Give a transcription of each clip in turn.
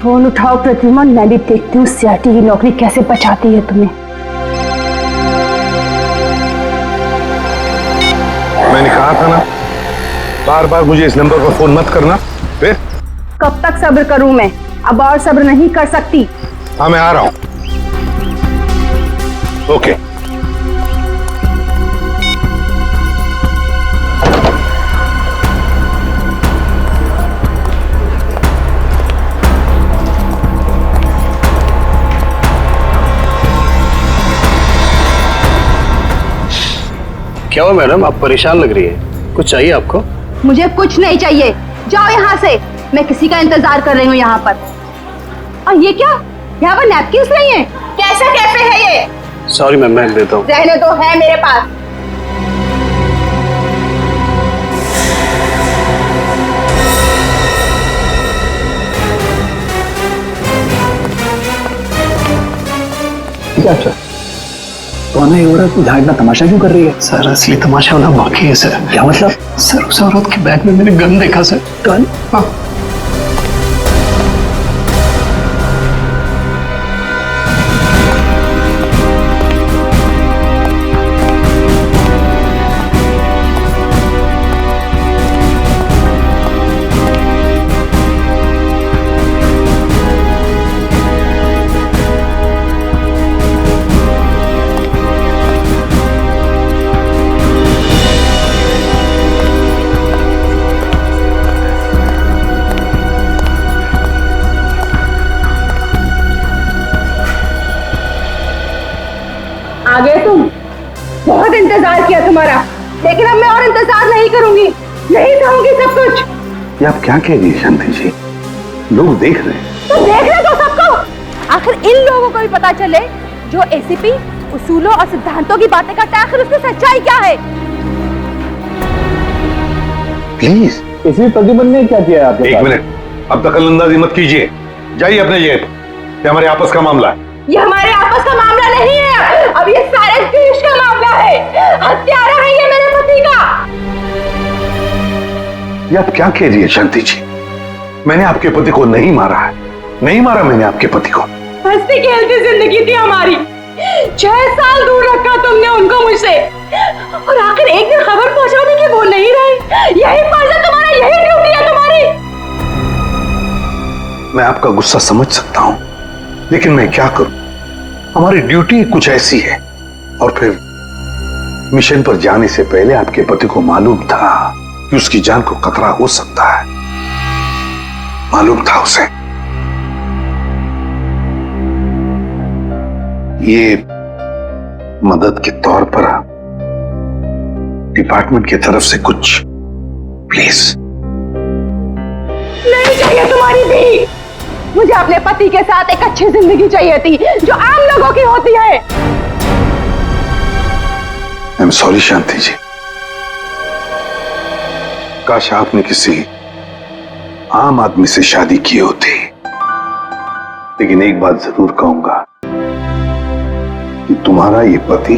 Phone उठाओ प्रद्युमन, मैं भी देखती हूँ सीआरटी की नौकरी कैसे बचाती है तुम्हें। मैंने कहा था ना, बार बार मुझे इस नंबर पर फोन मत करना। फिर कब तक सब्र करूं मैं, अब और सब्र नहीं कर सकती। हाँ मैं आ रहा हूं। ओके। क्या हुआ मैडम, आप परेशान लग रही है? कुछ चाहिए आपको? मुझे कुछ नहीं चाहिए, जाओ यहाँ से। मैं किसी का इंतजार कर रही हूँ यहाँ पर। और ये क्या, यहाँ पर नैपकिन्स नहीं है? कैसा कैफे है ये? सॉरी मैम, मैं देता हूँ। रहने दो, है मेरे पास। अच्छा कौन है ये औरत? यहाँ इतना तमाशा क्यों कर रही है? सर असली तमाशा होना बाकी है सर। क्या मतलब? सर उस औरत के बैग में मैंने गन देखा सर। गन? हाँ। आ गए तुम? बहुत इंतजार किया तुम्हारा, लेकिन अब मैं और इंतजार नहीं करूंगी, नहीं सहूंगी सब कुछ। ये आप क्या कह रही है शांति जी? लोग देख रहे हैं। तो देख रहे तो सबको। आखिर इन लोगों को भी पता चले जो एसीपी उसूलों और सिद्धांतों की बातें करता है, आखिर उसकी सच्चाई क्या है। प्लीज। इसी प्रद्युमन ने क्या किया आपके साथ? एक मिनट, अब दखलंदाजी मत कीजिए, जाइए अपने जगह पर। ये हमारे आपस का मामला है। ये हमारे आपस का मामला नहीं है, अब ये सारे देश का मामला है। हत्यारा है ये मेरे पति का। ये आप क्या कह रही है शांति जी? मैंने आपके पति को नहीं मारा है, नहीं मारा मैंने आपके पति को। हंसती खेलती जिंदगी थी हमारी, 6 साल दूर रखा तुमने उनको मुझसे, और आखिर एक दिन खबर पहुंचाने की वो नहीं रही। यही फर्ज है तुम्हारा, यही ड्यूटी है तुम्हारी। मैं आपका गुस्सा समझ सकता हूं, लेकिन मैं क्या करूं, हमारी ड्यूटी कुछ ऐसी है। और फिर मिशन पर जाने से पहले आपके पति को मालूम था कि उसकी जान को खतरा हो सकता है, मालूम था उसे। ये मदद के तौर पर डिपार्टमेंट की तरफ से कुछ प्लीज। नहीं चाहिए तुम्हारी भी, मुझे अपने पति के साथ एक अच्छी जिंदगी चाहिए थी जो आम लोगों की होती है। आई एम सॉरी शांति जी, काश आपने किसी आम आदमी से शादी की होती। लेकिन एक बात जरूर कहूंगा कि तुम्हारा ये पति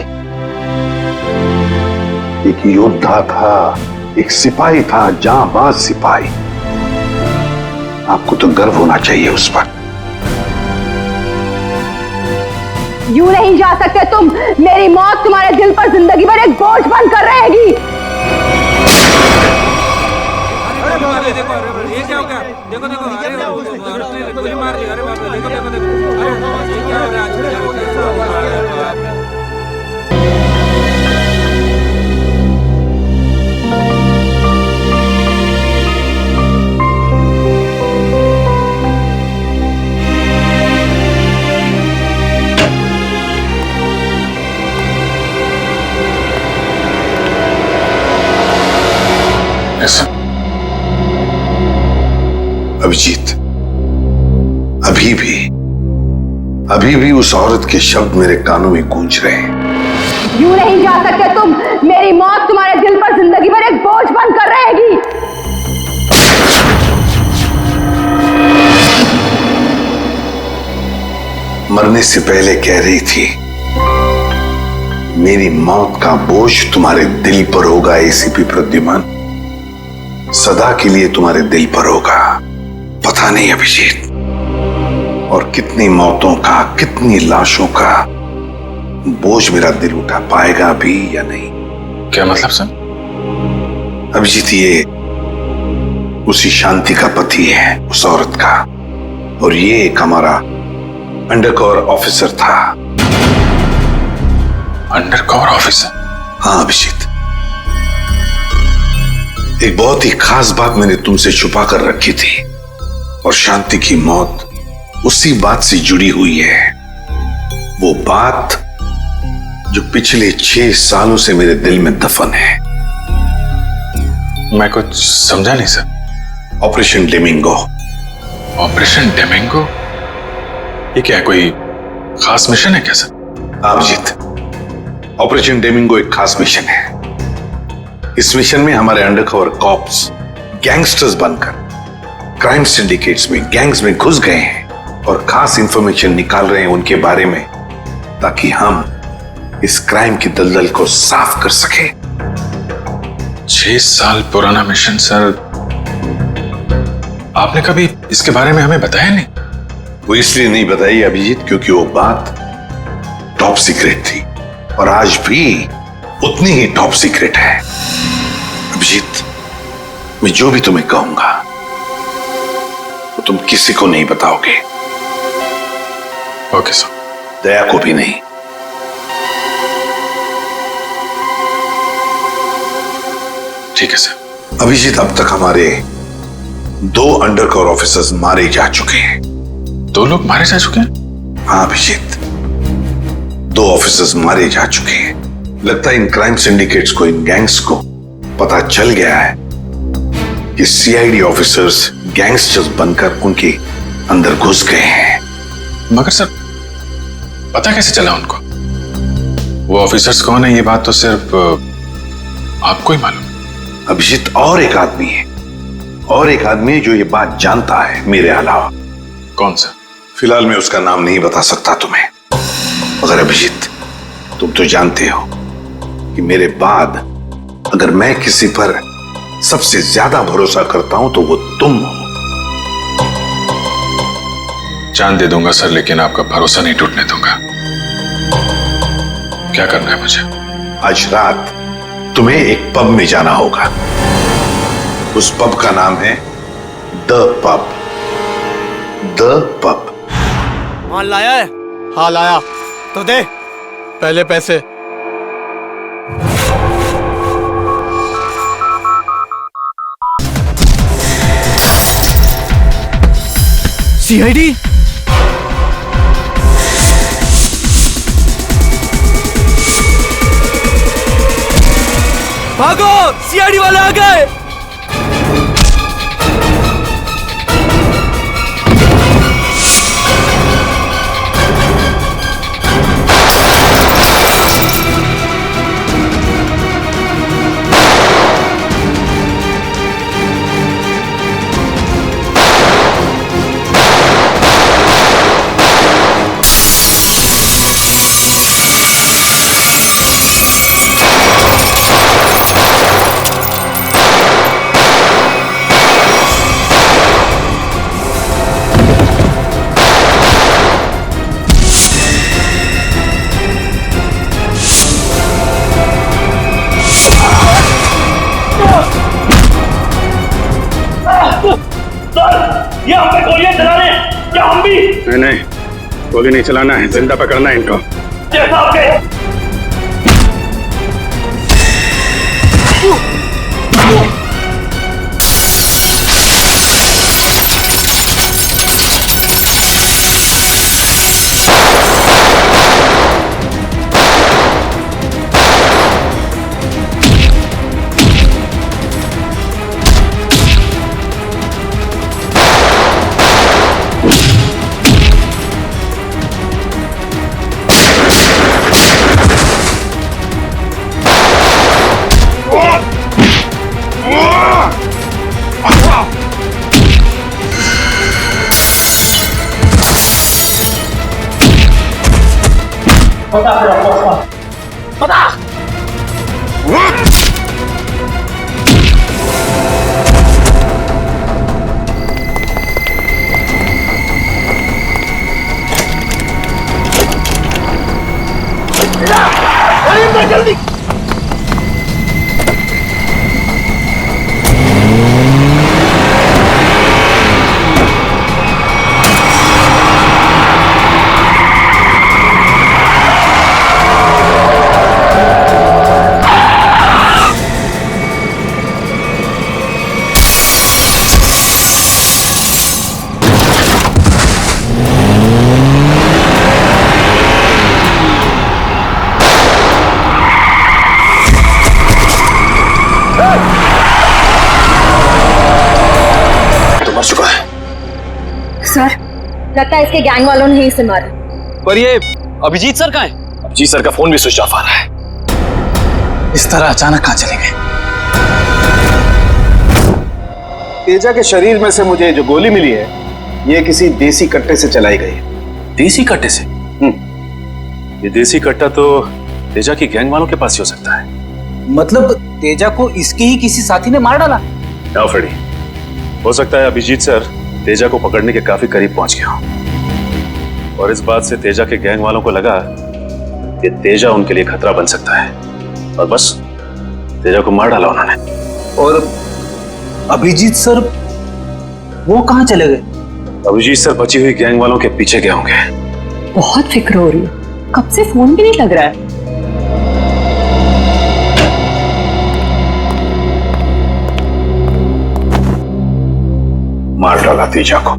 एक योद्धा था, एक सिपाही था, जांबाज सिपाही। आपको तो गर्व होना चाहिए उस पर। यूं नहीं जा सकते तुम, मेरी मौत तुम्हारे दिल पर जिंदगी भर एक बोझ बनकर रहेगी। देखो ये क्या हो गया? देखो देखो, अरे गोली मार दी। अरे बाप रे, देखो देखो देखो, अरे ये क्या हो रहा है? अभिजीत, अभी भी उस औरत के शब्द मेरे कानों में गूंज रहे हैं। यूं नहीं जा सकते तुम, मेरी मौत तुम्हारे दिल पर जिंदगी भर एक बोझ बनकर रहेगी। मरने से पहले कह रही थी, मेरी मौत का बोझ तुम्हारे दिल पर होगा एसीपी प्रद्युमन, सदा के लिए तुम्हारे दिल पर होगा। पता नहीं अभिजीत, और कितनी मौतों का, कितनी लाशों का बोझ मेरा दिल उठा पाएगा भी या नहीं। क्या मतलब सर? अभिजीत ये उसी शांति का पति है, उस औरत का, और ये एक हमारा अंडरकवर ऑफिसर था। Undercover officer? हाँ अभिजीत, एक बहुत ही खास बात मैंने तुमसे छुपा कर रखी थी, और शांति की मौत उसी बात से जुड़ी हुई है। वो बात जो पिछले 6 सालों से मेरे दिल में दफन है। मैं कुछ समझा नहीं सर। ऑपरेशन डेमिंगो। ऑपरेशन डेमिंगो? ये क्या, कोई खास मिशन है क्या सर? अभिजीत, ऑपरेशन डेमिंगो एक खास मिशन है। इस मिशन में हमारे अंडरकवर कॉप्स गैंगस्टर्स बनकर क्राइम सिंडिकेट्स में, गैंग्स में घुस गए हैं और खास इंफॉर्मेशन निकाल रहे हैं उनके बारे में, ताकि हम इस क्राइम की दलदल को साफ कर सके। 6 साल पुराना मिशन सर। आपने कभी इसके बारे में हमें बताया नहीं? वो इसलिए नहीं बताई अभिजीत क्योंकि वो बात टॉप सीक्रेट थी, और आज भी उतनी ही टॉप सीक्रेट है। अभिजीत, मैं जो भी तुम्हें कहूंगा वो तुम किसी को नहीं बताओगे। Okay sir. दया को भी नहीं। ठीक है सर। अभिजीत, अब तक हमारे 2 अंडरकवर ऑफिसर्स मारे जा चुके हैं। 2 लोग मारे जा चुके हैं? हाँ अभिजीत, 2 ऑफिसर्स मारे जा चुके हैं। लगता है इन क्राइम सिंडिकेट्स को, इन गैंग्स को पता चल गया है कि सीआईडी ऑफिसर्स गैंगस्टर्स बनकर उनके अंदर घुस गए हैं। मगर सर, पता कैसे चला उनको? वो ऑफिसर्स कौन है ये बात तो सिर्फ आपको ही मालूम है। अभिजीत, और एक आदमी है, और एक आदमी है जो ये बात जानता है मेरे अलावा। कौन सा? फिलहाल मैं उसका नाम नहीं बता सकता तुम्हें, मगर अभिजीत तुम तो जानते हो कि मेरे बाद अगर मैं किसी पर सबसे ज्यादा भरोसा करता हूं तो वो तुम हो। जान दे दूंगा सर, लेकिन आपका भरोसा नहीं टूटने दूंगा। क्या करना है मुझे? आज रात तुम्हें एक पब में जाना होगा। उस पब का नाम है द पब। The pub. माल लाया है? हाँ लाया। तो दे पहले पैसे। सीआईडी? भागो, सीआईडी वाले आ गए। ये हम पे गोलियां चला रहे हैं, क्या हम भी? नहीं, गोली नहीं चलाना है, जिंदा पकड़ना है इनको। जैसा आपके लगता है इसके गैंग वालों ने ही इसे मारा। पर ये अभिजीत सर कहाँ है? अभिजीत सर का फोन भी स्विच ऑफ आ रहा है। इस तरह अचानक कहाँ चले गए? तेजा के शरीर में से मुझे जो गोली मिली है, ये किसी देसी कट्टे से चलाई गई है। देसी कट्टे से? ये देसी कट्टा तो तेजा की गैंग वालों के पास ही हो सकता है। मतलब तेजा को इसके ही किसी साथी ने मार डाला? ना फ्रेडी, हो सकता है अभिजीत सर तेजा को पकड़ने के काफी करीब पहुंच गया हो और इस बात से तेजा के गैंग वालों को लगा कि तेजा उनके लिए खतरा बन सकता है और बस तेजा को मार डाला उन्होंने। और अभिजीत सर वो कहाँ चले गए? अभिजीत सर बची हुई गैंग वालों के पीछे गए होंगे। बहुत फिक्र हो रही है, कब से फोन भी नहीं लग रहा है। मार डाला तेजा को।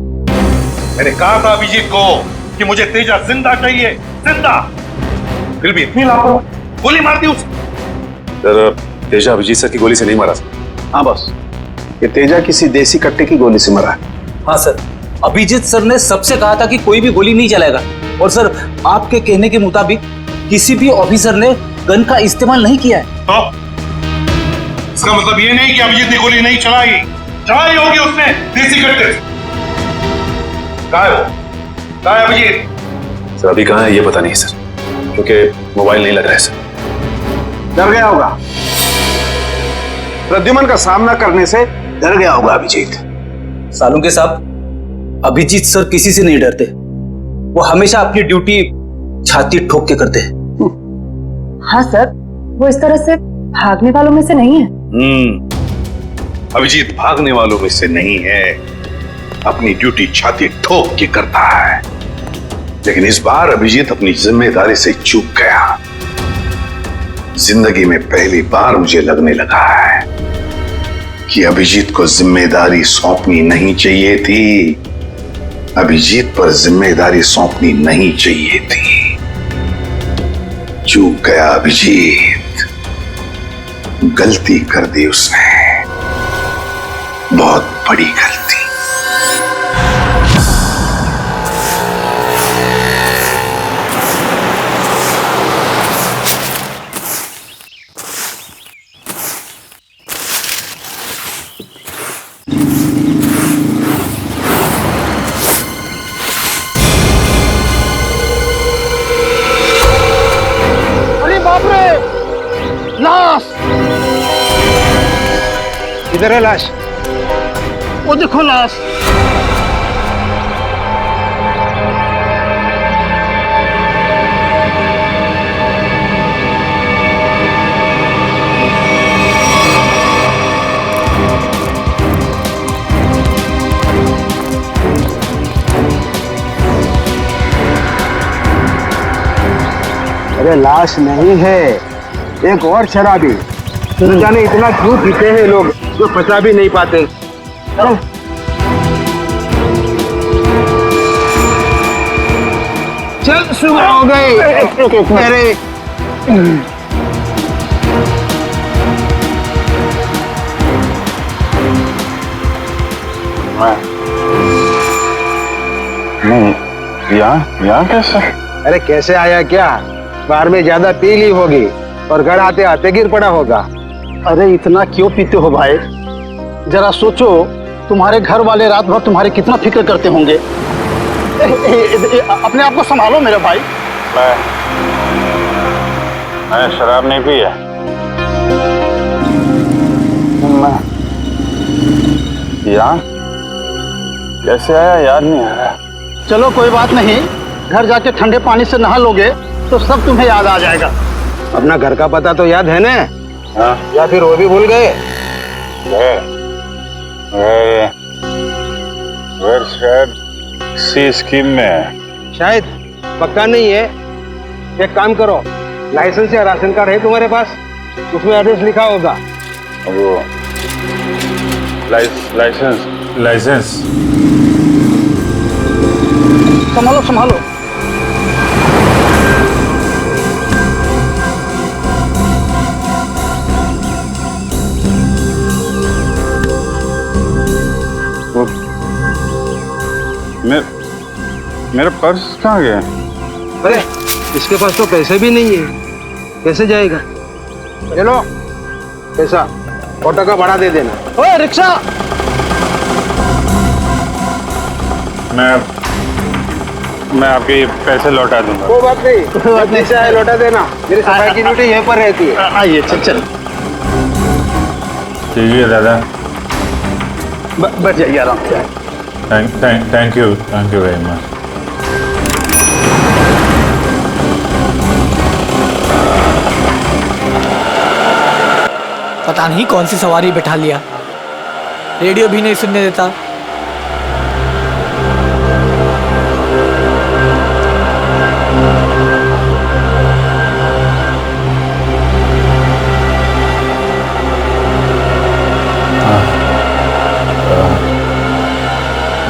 मैंने कहा था अभिजीत को कि मुझे तेजा जिंदा चाहिए, जिंदा। फिर भी इतनी लापरवाही, गोली मार दी उसे। सर तेजा अभिजीत सर की गोली से नहीं मारा। हाँ बॉस, ये तेजा किसी देसी कट्टे की गोली से मरा है। हाँ सर, अभिजीत सर ने सबसे कहा था कि कोई भी गोली नहीं चलाएगा और सर आपके कहने के मुताबिक किसी भी ऑफिसर ने गन का इस्तेमाल नहीं किया है। तो इसका मतलब ये नहीं कि अभिजीत ने गोली नहीं चलाई, चलाई होगी उसने देसी कट्टे से। कहाँ है वो? कहाँ है अभिजीत? सर अभी कहाँ है ये पता नहीं सर, क्योंकि मोबाइल नहीं लग रहा है सर। डर गया होगा, प्रद्युमन का सामना करने से डर गया होगा अभिजीत। सालुंके साहब, अभिजीत सर किसी से नहीं डरते। वो हमेशा अपनी ड्यूटी छाती ठोक के करते हैं। हाँ सर, वो इस तरह से भागने वालों में से नहीं है। अभिजीत भागने वालों में से नहीं है, अपनी ड्यूटी छाती ठोक के करता है। लेकिन इस बार अभिजीत अपनी जिम्मेदारी से चूक गया। जिंदगी में पहली बार मुझे लगने लगा है कि अभिजीत को जिम्मेदारी सौंपनी नहीं चाहिए थी। अभिजीत पर जिम्मेदारी सौंपनी नहीं चाहिए थी। चूक गया अभिजीत, गलती कर दी उसने, बहुत बड़ी गलती। इधर है लाश। वो देखो लाश। अरे लाश नहीं है, एक और शराबी। न जाने इतना क्यों पीते हैं लोग जो पचा भी नहीं पाते। चल सुबह हो गई। अरे नहीं, यहाँ कैसे? अरे कैसे आया क्या? बाहर में ज्यादा पी ली होगी और घर आते आते गिर पड़ा होगा। अरे इतना क्यों पीते हो भाई? जरा सोचो, तुम्हारे घर वाले रात भर तुम्हारे कितना फिक्र करते होंगे। अपने आप को संभालो मेरे भाई। मैंने शराब नहीं पी है। यहाँ कैसे आया याद नहीं आ रहा। चलो कोई बात नहीं, घर जाके ठंडे पानी से नहा लोगे तो सब तुम्हें याद आ जाएगा। अपना घर का पता तो याद है ना? हाँ? या फिर वो भी भूल गए? शायद सी स्कीम में। शायद, पक्का नहीं है। एक काम करो, लाइसेंस या राशन कार्ड है तुम्हारे पास? उसमें एड्रेस लिखा होगा। वो लाइसेंस संभालो संभालो। मेरा पर्स कहाँ गया? अरे इसके पास तो पैसे भी नहीं है, कैसे जाएगा? चलो पैसा ऑटो का भाड़ा दे देना। ओए रिक्शा! मैं आपके पैसे लौटा दूंगा। कोई बात नहीं, जैसे आए लौटा देना। मेरी सफाई की ड्यूटी यहीं पर रहती है। आइए चल चल ठीक है दादा। बैठ जाइए आराम से। Thank you very much. पता नहीं कौन सी सवारी बैठा लिया, रेडियो भी नहीं सुनने देता।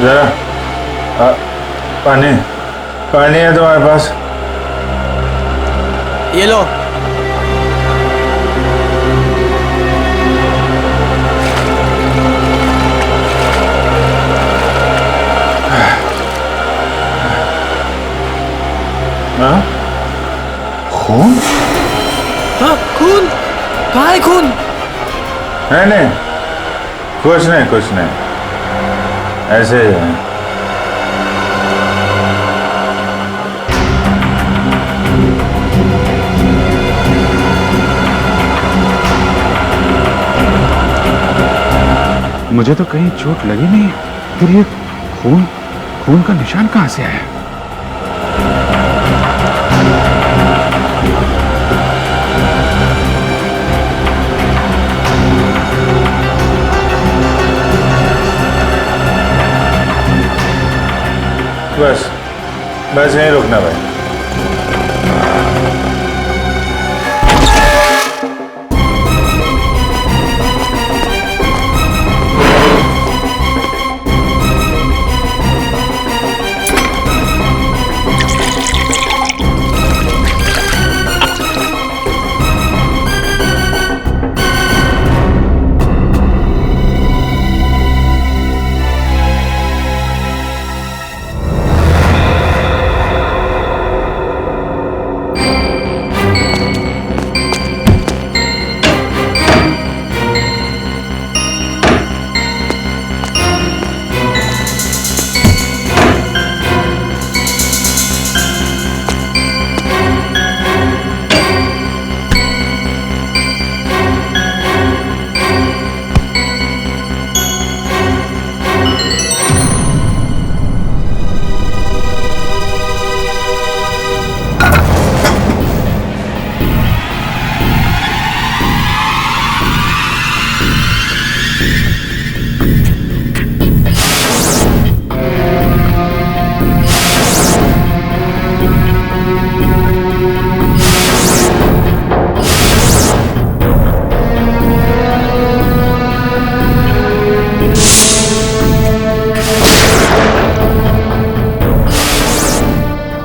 जरा पानी है तुम्हारे पास? ये लो। खून? हाँ खून? कहाँ है खून? नहीं कुछ नहीं ऐसे ही है। मुझे तो कहीं चोट लगी नहीं, फिर ये खून का निशान कहाँ से आया? बस यहीं रुकना भाई।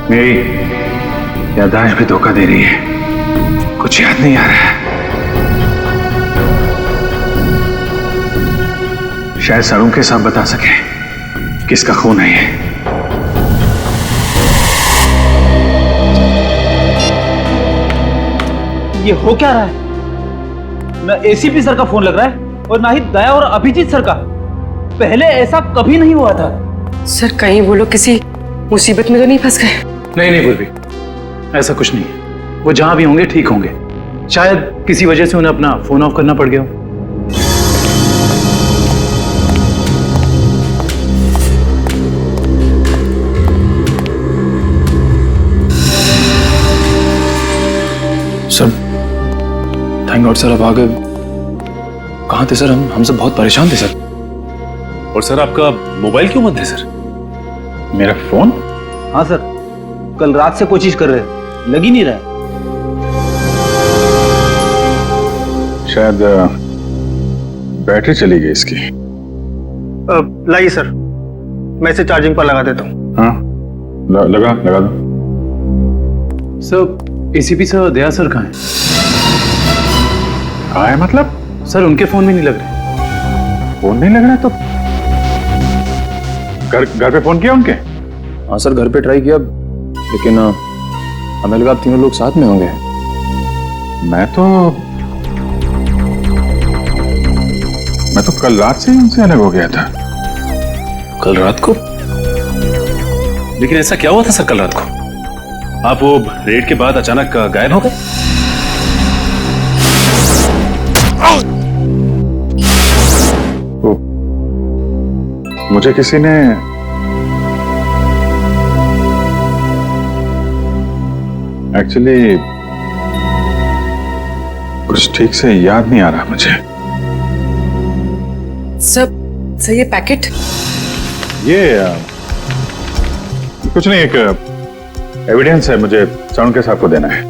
मेरी याददाश्त भी धोखा दे रही है, कुछ याद नहीं आ रहा है। शायद सरों के साथ बता सके किसका खून है ये। ये हो क्या रहा है? ना एसीपी सर का फोन लग रहा है और ना ही दया और अभिजीत सर का। पहले ऐसा कभी नहीं हुआ था। सर कहीं वो लोग किसी मुसीबत में तो नहीं फंस गए? नहीं गुरबी, ऐसा कुछ नहीं है। वो जहां भी होंगे ठीक होंगे। शायद किसी वजह से उन्हें अपना फोन ऑफ करना पड़ गया हो। सर थैंक गॉड सर आप आ गए। कहाँ थे सर? हम सब बहुत परेशान थे सर। और सर आपका मोबाइल क्यों बंद है सर? मेरा फोन? हाँ सर, कल रात से कोशिश कर रहे हैं, लग ही नहीं रहा है। शायद बैटरी चली गई इसकी। लाइए सर, मैं इसे चार्जिंग पर लगा देता हूँ। हाँ लगा दो। सर एसीपी सर दया सर कहाँ हैं? कहाँ है मतलब? सर उनके फोन में नहीं लग रहे। फोन नहीं लग रहा तो घर पे फोन किया उनके? हाँ सर, घर पे ट्राई किया, लेकिन हमें लगा आप तीनों लोग साथ में होंगे। मैं तो कल रात से ही उनसे अलग हो गया था। कल रात को? लेकिन ऐसा क्या हुआ था सर कल रात को? आप वो रेड के बाद अचानक गायब हो गए? मुझे किसी ने एक्चुअली कुछ ठीक से याद नहीं आ रहा मुझे। सर ये पैकेट? ये कुछ नहीं, एक एविडेंस है, मुझे सालुंके साहब को देना है।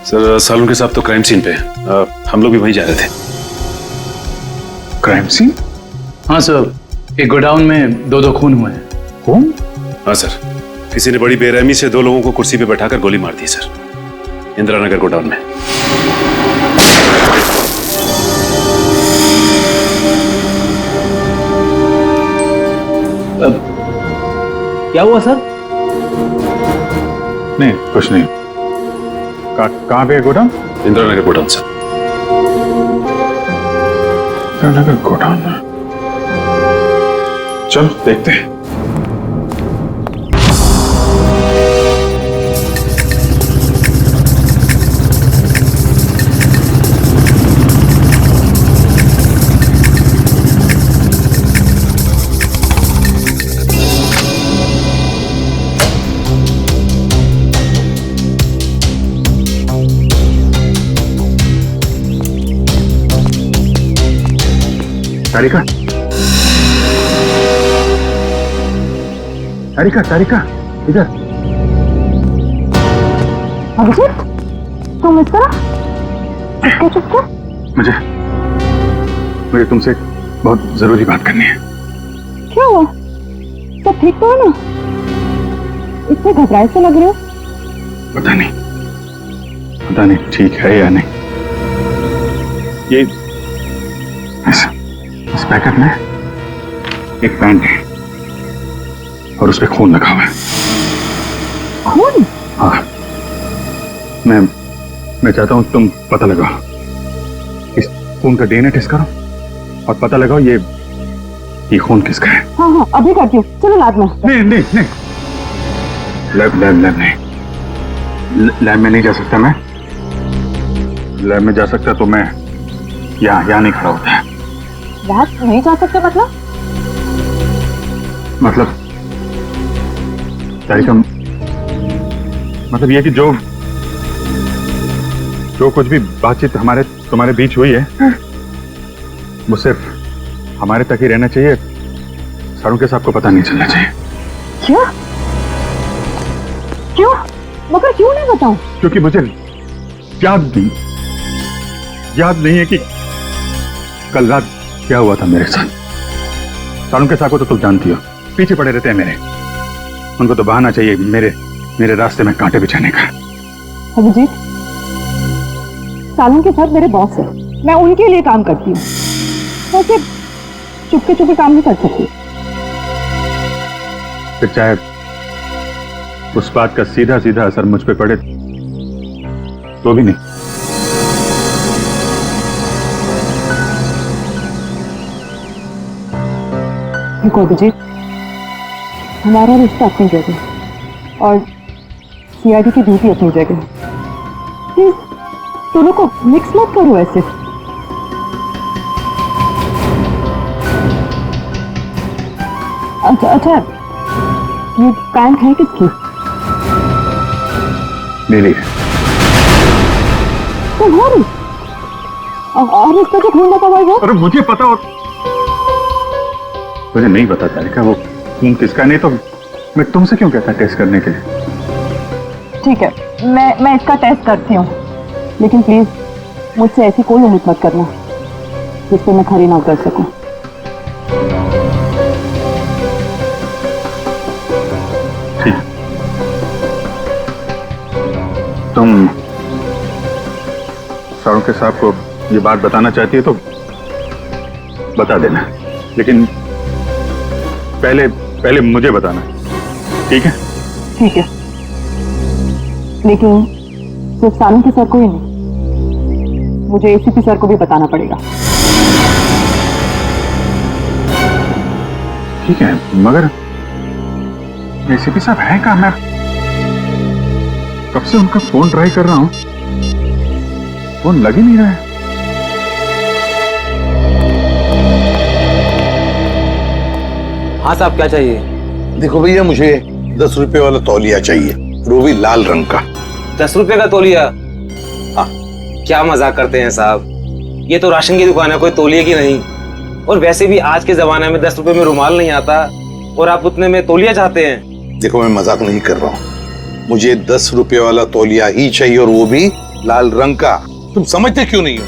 सर सालुंके साहब तो क्राइम सीन पे हम लोग भी वहीं जा रहे थे। Crime scene? हाँ सर, एक गोडाउन में दो खून हुए हैं। कौन? हाँ सर, किसी ने बड़ी बेरहमी से 2 लोगों को कुर्सी पे बैठाकर गोली मार दी सर, इंदिरा नगर गोडाउन में। क्या हुआ सर? नहीं कुछ नहीं। कहाँ पे godown? Indira Nagar godown sir. Indira Nagar godown में? चलो देखते हैं। तारिका, तारिका, तारिका, इधर। अभिजीत, तुम इस तरह चुपके? मुझे तुमसे बहुत जरूरी बात करनी है। क्या हुआ? सब ठीक तो है ना? इतने घबराए से लग रहे हो। पता नहीं ठीक है या नहीं। ये इस पैकेट में एक पैंट है और उस पे खून लगा हुआ है। खून? हाँ, मैं चाहता हूं तुम पता लगाओ, इस खून का डीएनए टेस्ट करो और पता लगाओ ये खून किसका है। हाँ अभी करती हूँ, चलो लैब में। नहीं लैब नहीं, लैब में नहीं जा सकता मैं। लैब में जा सकता तो मैं यहाँ नहीं खड़ा होता है। लैब नहीं जा सकते मतलब तारिका, मतलब ये कि जो कुछ भी बातचीत तुम्हारे बीच हुई है वो सिर्फ हमारे तक ही रहना चाहिए। सालुंके साहब को पता नहीं चलना चाहिए। क्यों? मगर क्यों नहीं बताऊं? क्योंकि मुझे याद नहीं है कि कल रात क्या हुआ था मेरे साथ। सालुंके साहब को तो तुम जानती हो, पीछे पड़े रहते हैं मेरे। उनको तो बहाना चाहिए मेरे रास्ते में कांटे बिछाने का। अभिजीत, सालुंके साहब मेरे बॉस है, मैं उनके लिए काम करती हूँ। वैसे चुपके काम नहीं कर सकती। फिर चाहे उस बात का सीधा असर मुझ पे पड़े तो भी नहीं। देखो अभिजीत, हमारा रिश्ता अपनी जगह और सीआईडी की ड्यूटी अपनी जगह। प्लीज दोनों को मिक्स मत करो ऐसे। अच्छा, ये पैंट है किसकी? मेरी। तुम्हारी? और इस पर खून लगा हुआ है? अरे मुझे पता हो, मुझे नहीं पता तारिका वो खून किसका। नहीं तो मैं तुमसे क्यों कहता टेस्ट करने के लिए। ठीक है, मैं इसका टेस्ट करती हूँ, लेकिन प्लीज मुझसे ऐसी कोई उम्मीद मत करना जिस पे मैं खरी ना कर सकूं। ठीक, तुम सालुंके साहब को ये बात बताना चाहती है तो बता देना, लेकिन पहले मुझे बताना ठीक है? ठीक है, लेकिन सिर्फ सालुंके सर को ही नहीं, मुझे एसीपी सर को भी बताना पड़ेगा। ठीक है, मगर एसीपी साहब है कहाँ? मैं कब से उनका फोन ट्राई कर रहा हूं, फोन लग ही नहीं रहा है। हाँ साहब, क्या चाहिए? देखो भैया, मुझे 10 रुपए वाला तौलिया चाहिए, वो भी लाल रंग का। 10 रुपए का तौलिया? हाँ। क्या मजाक करते हैं साहब, ये तो राशन की दुकान है, कोई तौलिया की नहीं। और वैसे भी आज के जमाने में 10 रुपए में रुमाल नहीं आता, और आप उतने में तौलिया चाहते हैं? देखो, मैं मजाक नहीं कर रहा हूँ, मुझे 10 रुपए वाला तौलिया ही चाहिए, और वो भी लाल रंग का। तुम समझते क्यों नहीं हो?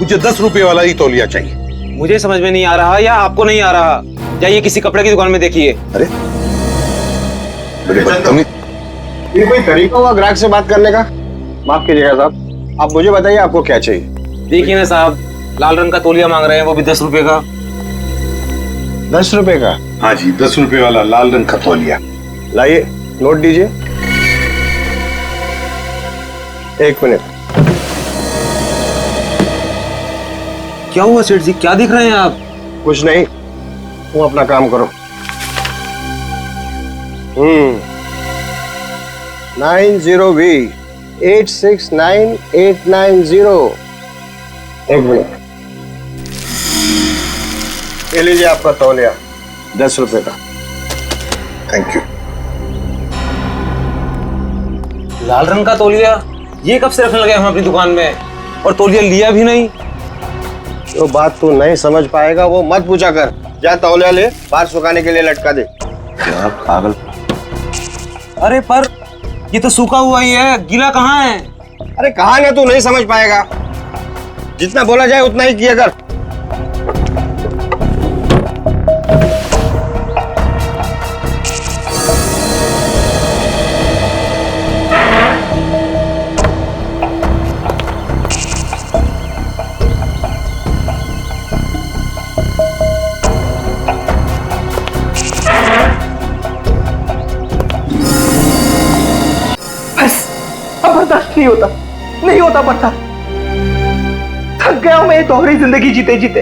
मुझे 10 रुपए वाला ही तौलिया चाहिए। मुझे समझ में नहीं आ रहा या आपको नहीं आ रहा? जाइए किसी कपड़े की दुकान में देखिए। अरे बड़े बदतमीज। ये कोई तरीका हुआ ग्राहक से बात करने का? माफ कीजिएगा साहब, आप मुझे बताइए आपको क्या चाहिए। देखिए ना साहब, लाल रंग का तौलिया मांग रहे हैं, वो भी 10 रुपए का। 10 रुपए का? हाँ जी, 10 रुपए वाला लाल रंग का तौलिया। लाइए, नोट दीजिए। 1 मिनट। क्या हुआ सेठ जी, क्या देख रहे हैं आप? कुछ नहीं, तुम अपना काम करो। 90V 869890। 1 मिनट। ये लीजिए आपका तौलिया, 10 रुपए का। Thank you. लाल रंग का तौलिया? ये कब से रखने लगे हम अपनी दुकान में, और तौलिया लिया भी नहीं? जो बात तू नहीं समझ पाएगा वो मत पूछा कर। जा तौलिया ले, बाहर सुखाने के लिए लटका दे। क्या पागल। अरे पर ये तो सूखा हुआ ही है, गीला कहाँ है? अरे कहा ना, तू नहीं समझ पाएगा। जितना बोला जाए उतना ही किया कर। नहीं होता, नहीं होता पड़ता। थक गया हूं मैं ये दोहरी जिंदगी जीते जीते।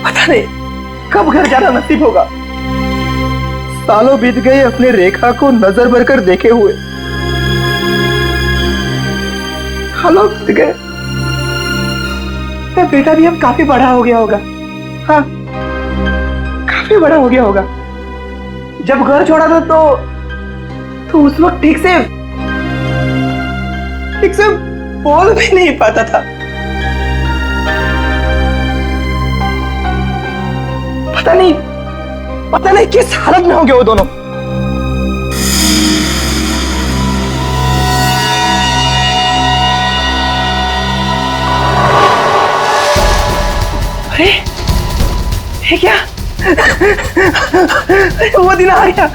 पता नहीं कब घर जाना नसीब होगा। सालों बीत गए अपने रेखा को नजर भर कर देखे हुए। सालों बीत गए, मेरा बेटा भी अब काफी बड़ा हो गया होगा। हाँ, काफी बड़ा हो गया होगा। जब घर छोड़ा था तो उस वक्त ठीक से बोल भी नहीं पाता था। पता नहीं किस हालत में होंगे वो दोनों। अरे ये क्या? वो दिन आ गया,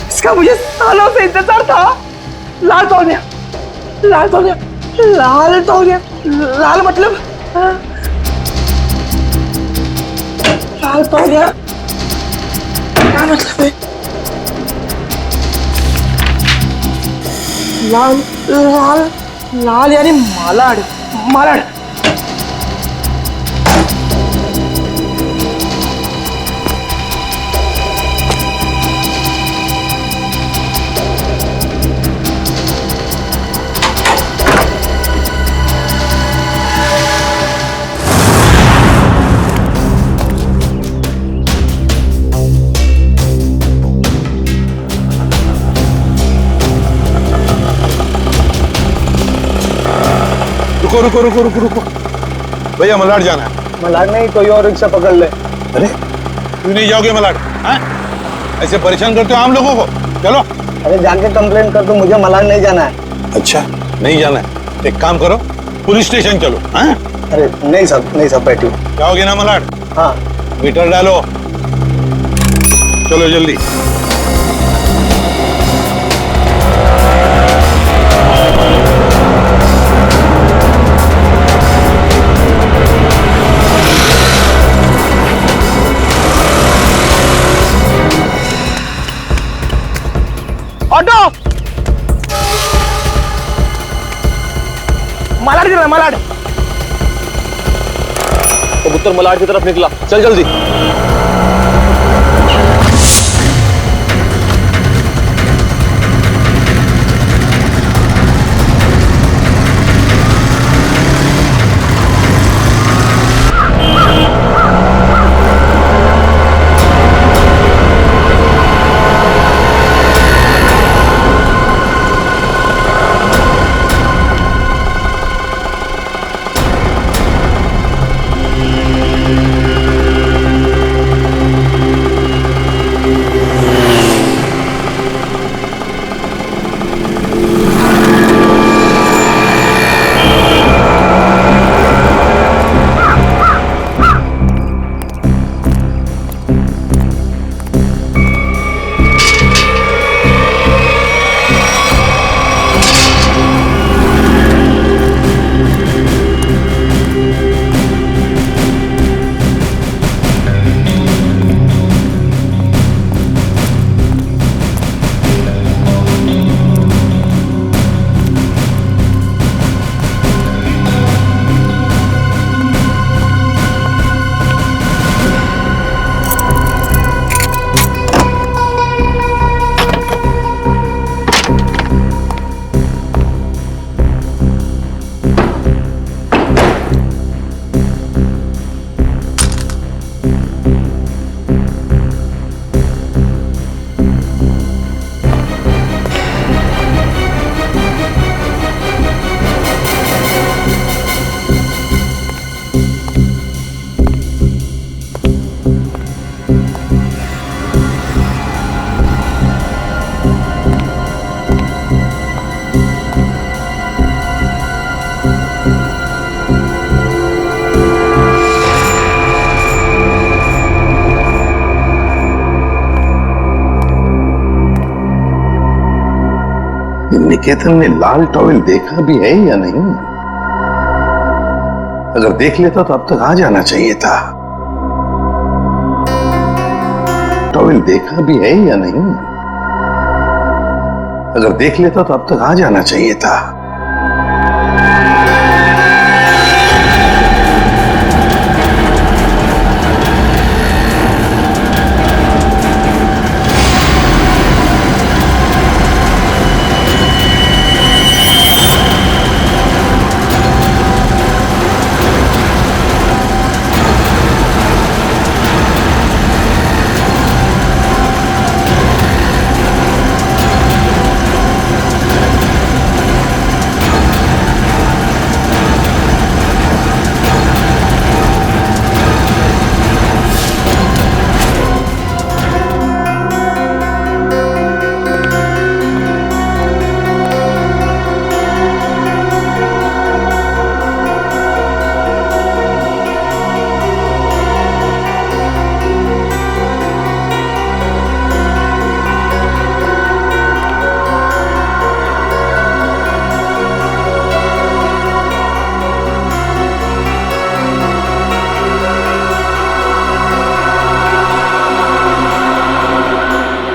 इसका मुझे सालों से इंतजार था। लाल तौलिया, लाल तौलिया, लाल तौलिया, लाल मतलब लाल तौलिया क्या मतलब है? लाल लाल लाल यानी मालाड, मालाड। रुको रुको रुको रुको रुको भैया, मलाड जाना है। मलाड नहीं, कोई और रिक्शा पकड़ ले। अरे क्यों नहीं जाओगे मलाड? ऐसे परेशान करते हो आम लोगों को। चलो। अरे जाके कंप्लेन कर दो, मुझे मलाड नहीं जाना है। अच्छा नहीं जाना है, एक काम करो, पुलिस स्टेशन चलो। अरे नहीं सब बैठो। जाओगे ना मलाड? हाँ। मीटर डालो, चलो जल्दी। ऑटो मलाड गिरा मलाड। कबूतर मलाड की तरफ निकला, चल जल्दी। निकेतन ने लाल टॉवेल देखा भी है या नहीं? अगर देख लेता तो अब तक आ जाना चाहिए था। टॉवेल देखा भी है या नहीं? अगर देख लेता तो अब तक आ जाना चाहिए था।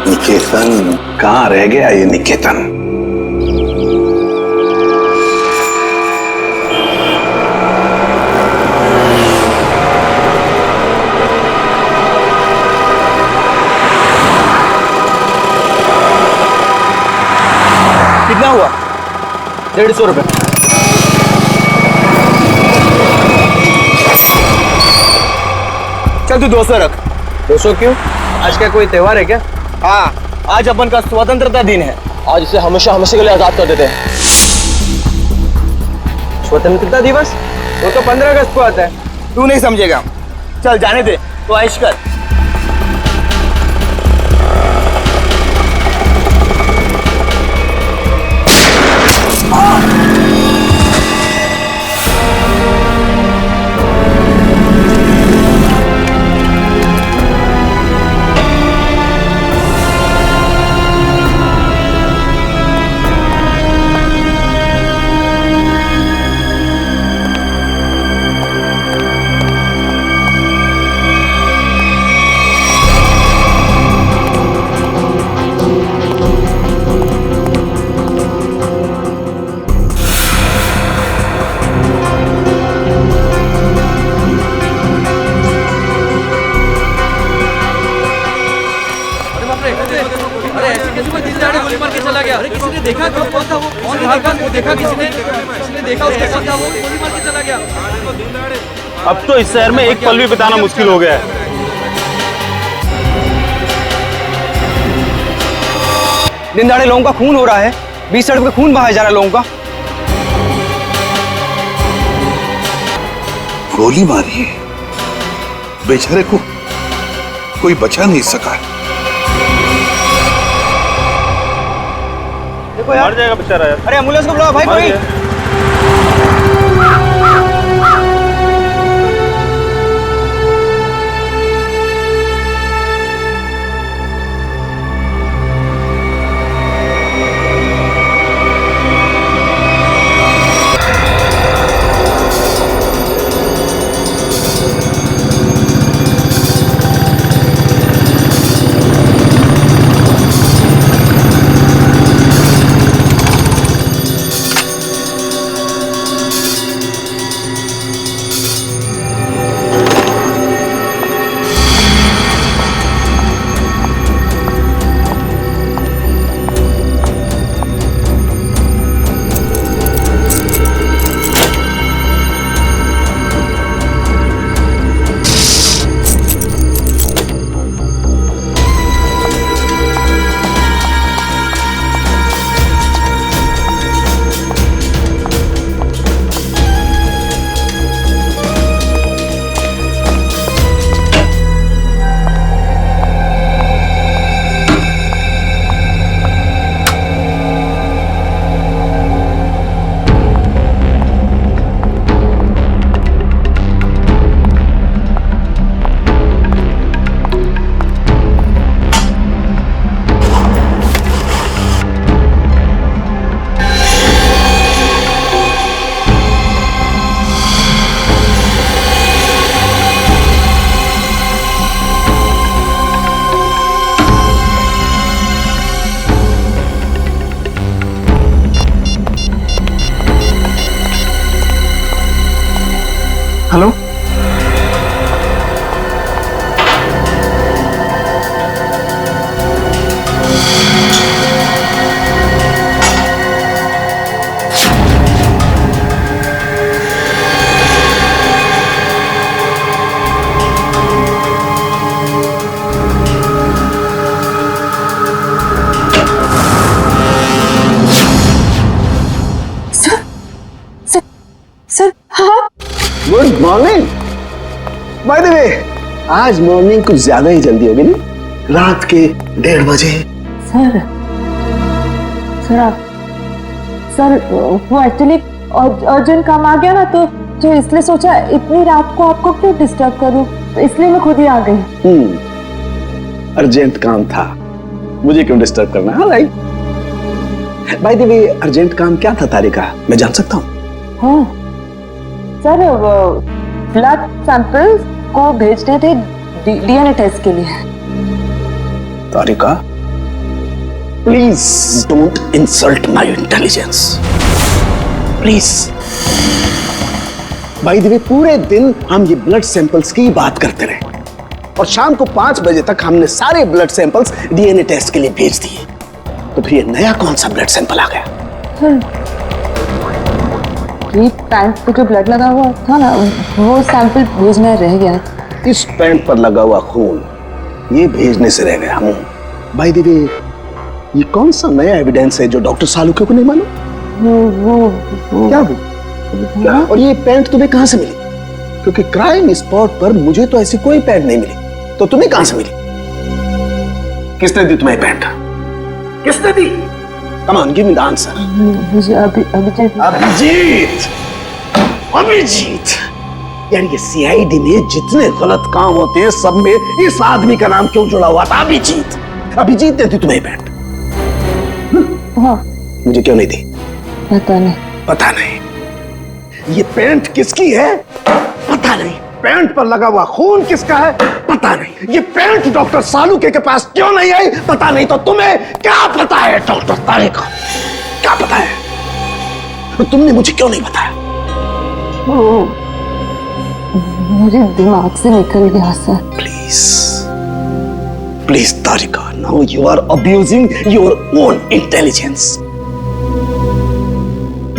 निकेतन कहाँ रह गया ये निकेतन? कितना हुआ? 150 रुपए। चल तू 200 रख। 200 क्यों? आज का कोई त्योहार है क्या? हाँ, आज अपन का स्वतंत्रता दिन है। आज इसे हमेशा हमेशा के लिए आजाद कर देते हैं। स्वतंत्रता दिवस वो तो 15 अगस्त को आता है, तू नहीं समझेगा। चल जाने दे, तो ऐश कर। कोई दिन दहाड़े गोली मार के चला गया। अरे किसी ने देखा? कौन था वो? कौन था? वो देखा किसी ने? किसी ने देखा उसको? कौन था वो? गोली मार के चला गया। अब तो इस शहर में एक पल भी बिताना मुश्किल हो गया है। दिन दहाड़े लोगों का खून हो रहा है, बीच सड़क पे खून बहाया जा रहा है लोगों का। गोली मारी है, बेचारे को कोई बचा नहीं सका। देखो यार, मर जाएगा बेचारा यार। अरे एम्बुलेंस को बुलाओ भाई कोई। हेलो, सर हाँ। Good morning. बाय द वे, आज मॉर्निंग कुछ ज्यादा ही जल्दी हो गई नहीं? रात के 1:30 बजे। सर सर वो एक्चुअली अर्जेंट काम आ गया ना, तो इसलिए सोचा इतनी रात को आपको क्यों डिस्टर्ब करूं, तो इसलिए मैं खुद ही आ गई। अर्जेंट काम था, मुझे क्यों डिस्टर्ब करना? हाँ right. Bye the way, urgent काम क्या था तारिका, मैं जान सकता हूँ? हाँ सर, ब्लड सैंपल्स को भेजने थे डीएनए टेस्ट के लिए। Tarika, please don't insult my intelligence, please. By the way, पूरे दिन हम ये ब्लड सैंपल्स की बात करते रहे और शाम को 5 बजे तक हमने सारे ब्लड सैंपल्स डीएनए टेस्ट के लिए भेज दिए। तो फिर ये नया कौन सा ब्लड सैंपल आ गया? ये पैंट पे जो ब्लड लगा हुआ था ना, वो सैंपल भेजना रह गया। इस पैंट पर लगा हुआ खून ये भेजने से रह गया। बाय द वे, ये कौन सा नया एविडेंस है जो डॉक्टर सालुके को नहीं मालूम? वो क्या वो? क्या? और ये पैंट तुम्हें कहां से मिली? क्योंकि क्राइम स्पॉट पर मुझे तो ऐसी कोई पैंट नहीं मिली, तो तुम्हें कहां से मिली? किसने दी तुम्हें पैंट? किसने दी? Come on, give me the answer. Abhijeet. यार ये सीआईडी में जितने गलत काम होते हैं सब में इस आदमी का नाम क्यों जुड़ा हुआ था? अभिजीत। अभिजीत ने दी तुम्हें पैंट? हाँ। मुझे क्यों नहीं दी? पता नहीं। पता नहीं। ये पैंट किसकी है? पता नहीं। पैंट पर लगा हुआ खून किसका है? पता नहीं। ये पैंट डॉक्टर सालुके के पास क्यों नहीं आई? पता नहीं। तो तुम्हें क्या पता है डॉक्टर तारिका? क्या पता है? तुमने मुझे क्यों नहीं बताया? मेरे दिमाग से निकल गया sir. Please Tarika, now you are abusing your own intelligence.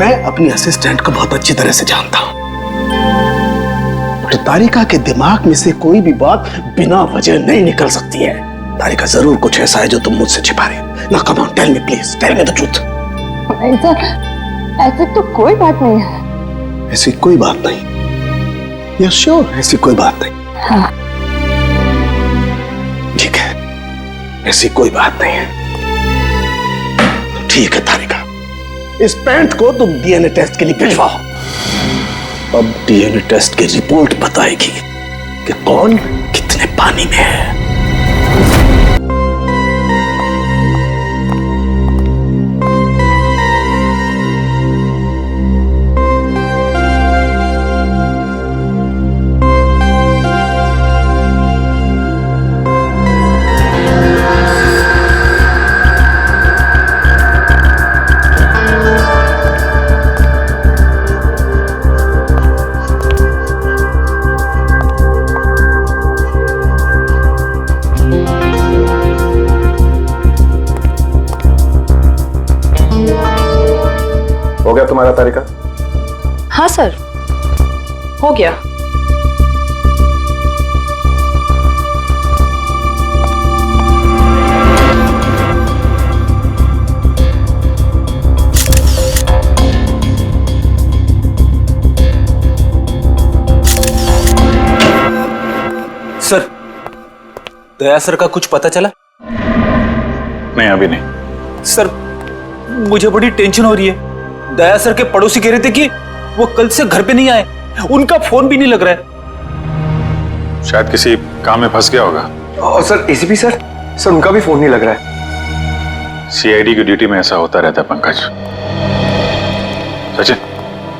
मैं अपनी असिस्टेंट को बहुत अच्छी तरह से जानता हूं। तारिका के दिमाग में से कोई भी बात बिना वजह नहीं निकल सकती है। तारिका, जरूर कुछ ऐसा है जो तुम मुझसे छिपा रहे हो। ना come on, tell me please, tell me the truth. ऐसा तो कोई बात नहीं है। ऐसी कोई बात नहीं? यू श्योर ऐसी कोई बात नहीं? हाँ। ठीक है, ऐसी कोई बात नहीं है। ठीक है तारिका, इस पैंट को तुम डीएनए टेस्ट के लिए भिजवाओ। अब डीएनए टेस्ट की रिपोर्ट बताएगी कि कौन कितने पानी में है। हो गया तुम्हारा तारिका? हाँ सर, हो गया। सर, दया सर का कुछ पता चला? नहीं, अभी नहीं। सर, मुझे बड़ी टेंशन हो रही है। दया सर के पड़ोसी कह रहे थे कि वो कल से घर पे नहीं आए, उनका फोन भी नहीं लग रहा है। शायद किसी काम में फंस गया होगा। और सर एसीपी सर, उनका भी फोन नहीं लग रहा है। सीआईडी की ड्यूटी में ऐसा होता रहता है पंकज। सचिन,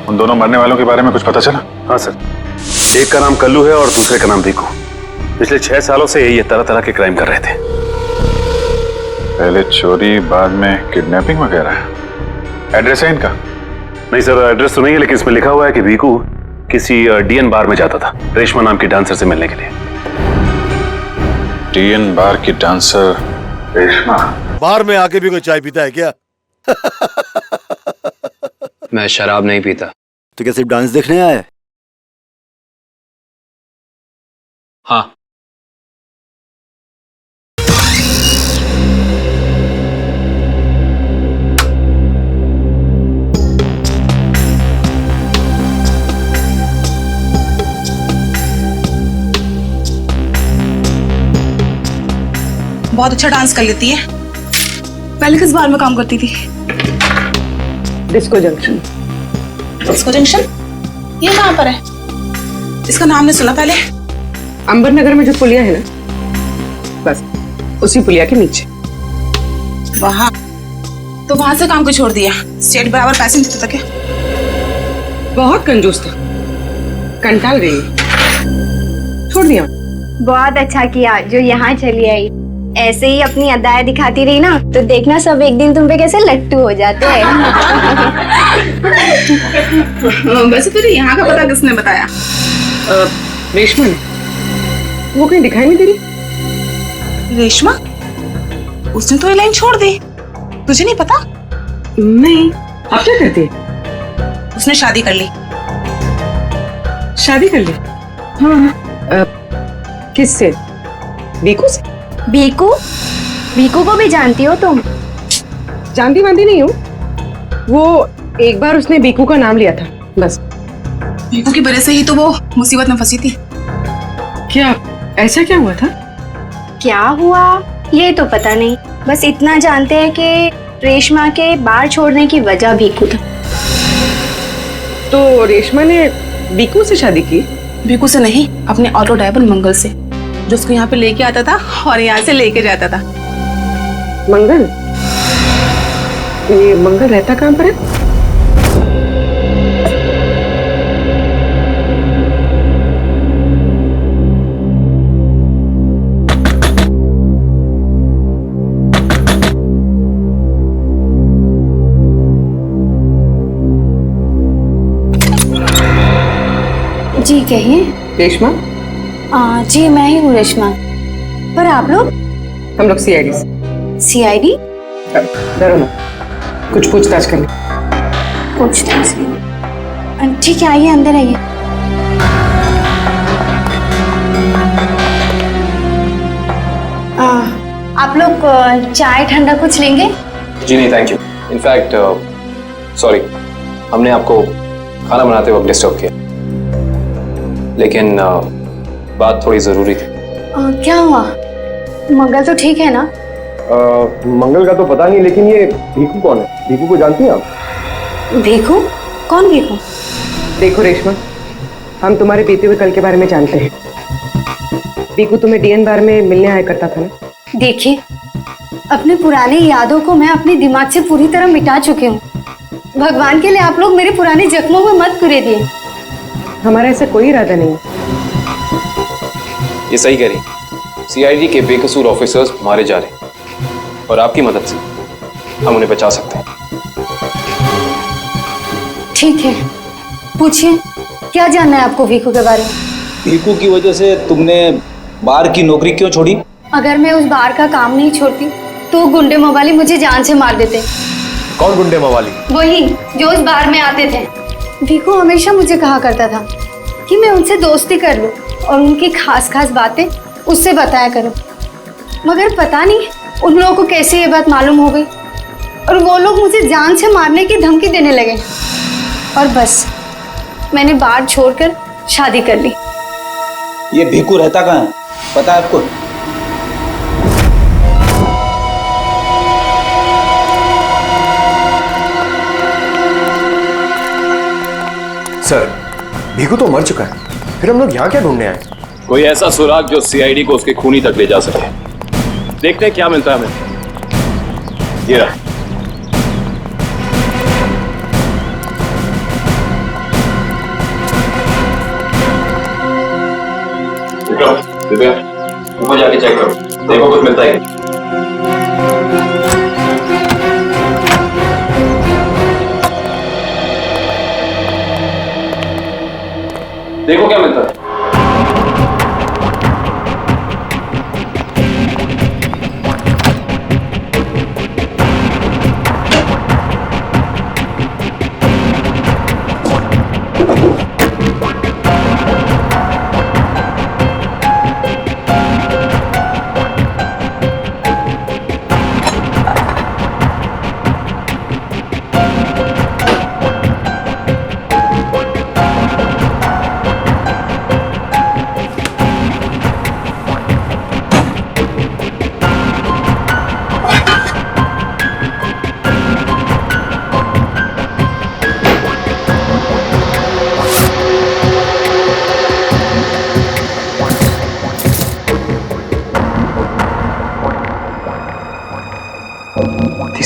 उन दोनों मरने वालों के बारे में कुछ पता चला? हाँ सर, एक का नाम कल्लू है और दूसरे का नाम दीकू। पिछले 6 सालों से ये तरह तरह के क्राइम कर रहे थे। पहले चोरी, बाद में किडनैपिंग वगैरह। एड्रेस है इनका? नहीं सर, एड्रेस तो नहीं है, लेकिन इसमें लिखा हुआ है कि वीकू किसी डीएन बार में जाता था रेशमा नाम की डांसर से मिलने के लिए। डीएन बार की डांसर रेशमा? बार में आके भी कोई चाय पीता है क्या? मैं शराब नहीं पीता। तो क्या सिर्फ डांस देखने आया है? हाँ। बहुत अच्छा डांस कर लेती है। पहले किस बार में काम करती थी? Disco junction. Disco junction? ये कहाँ पर है? इसका नाम नहीं सुना पहले। अंबर नगर में जो पुलिया है ना, बस उसी पुलिया के नीचे। वहाँ तो वहां से काम को छोड़ दिया। स्टेट बराबर पैसे नहीं देता था क्या? बहुत कंजूस था, कंटाल गई, छोड़ दिया। बहुत अच्छा किया जो यहाँ चली आई। ऐसे ही अपनी अदाएं दिखाती रही ना तो देखना सब एक दिन तुम पे कैसे लट्टू हो जाते हैं। वैसे फिर यहाँ का पता किसने बताया? रेशमा ने। वो कहीं दिखाई नहीं दे रही। रेशमा? उसने तो ये लाइन छोड़ दी। तुझे नहीं पता? नहीं। अब क्या करती है? उसने शादी कर ली। शादी कर ली? हाँ। किससे? बीकू से? बीकू? बीकू को भी जानती हो तुम? जानती वांती नहीं हूँ। वो एक बार उसने बीकू का नाम लिया था, बस। बीकू की वजह से ही तो वो मुसीबत में फंसी थी। क्या ऐसा क्या हुआ था? क्या हुआ ये तो पता नहीं, बस इतना जानते हैं कि रेशमा के बार छोड़ने की वजह बीकू था। तो रेशमा ने बीकू से शादी की? बीकू से नहीं, अपने ऑटो ड्राइवर मंगल से, जो उसको यहाँ पे लेके आता था और यहाँ से लेके जाता था। मंगल? ये मंगल रहता कहाँ पर है? जी कहिए। रेशमा? जी मैं ही हूँ रेशमा। पर आप लोग? हम लोग सीआईडी से। सीआईडी? डरो ना, कुछ पूछताछ करनी। पूछताछ? ठीक है, आइए अंदर आइए। आप लोग चाय ठंडा कुछ लेंगे? जी नहीं, थैंक यू। इनफैक्ट सॉरी, हमने आपको खाना बनाते वक्त डिस्टर्ब किया, लेकिन बात थोड़ी जरूरी थी। क्या हुआ? मंगल तो ठीक है ना? मंगल का तो पता नहीं, लेकिन ये भीखू कौन है? भीखू को जानती हैं आप? भीखू? कौन भीखू? देखो रेशमा, हम तुम्हारे बीते हुए कल के बारे में जानते हैं। भीखू तुम्हें डीएन बार में मिलने आया करता था ना? देखिए, अपने पुराने यादों को मैं अपने दिमाग से पूरी तरह मिटा चुकी हूँ। भगवान के लिए आप लोग मेरे पुराने जख्मों में मत कुरेदिए। हमारा ऐसा कोई इरादा नहीं। ये सही कह रही। सीआईडी के बेकसूर ऑफिसर्स मारे जा रहे हैं और आपकी मदद से हम उन्हें बचा सकते हैं। ठीक है, पूछिए, क्या जानना है आपको भीखू के बारे में? भीखू की वजह से तुमने बार की नौकरी क्यों छोड़ी? अगर मैं उस बार का काम नहीं छोड़ती तो गुंडे मवाली मुझे जान से मार देते। कौन गुंडे मवाली? वही जो उस बार में आते थे। भीखू हमेशा मुझे कहा करता था कि मैं उनसे दोस्ती कर लूं और उनकी खास खास बातें उससे बताया करूं, मगर पता नहीं उन लोगों को कैसे ये बात मालूम हो गई और वो लोग मुझे जान से मारने की धमकी देने लगे और बस मैंने बार छोड़कर शादी कर ली। ये भीखू रहता कहाँ है, पता है आपको? सर, भीखू तो मर चुका है, फिर हम लोग यहाँ क्या ढूंढने आए? कोई ऐसा सुराग जो सीआईडी को उसके खूनी तक ले जा सके। देखते हैं क्या मिलता है हमें। ये रहा। दिव्या, ऊपर जाके चेक करो, देखो कुछ मिलता है। देखो क्या मिलता है।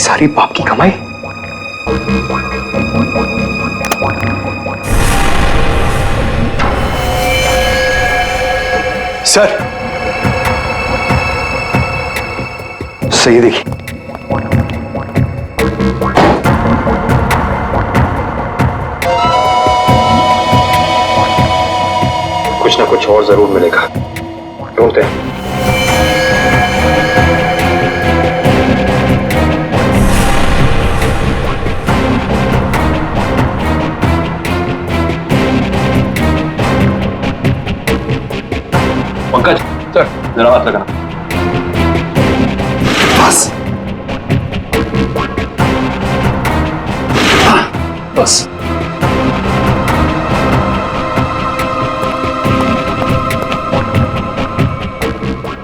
सारी बाप की कमाई। सर, सही देखिए। कुछ ना कुछ और जरूर मिलेगा, ढूंढते हैं। पंकज, सर जरा हाथ लगाना। बस बस।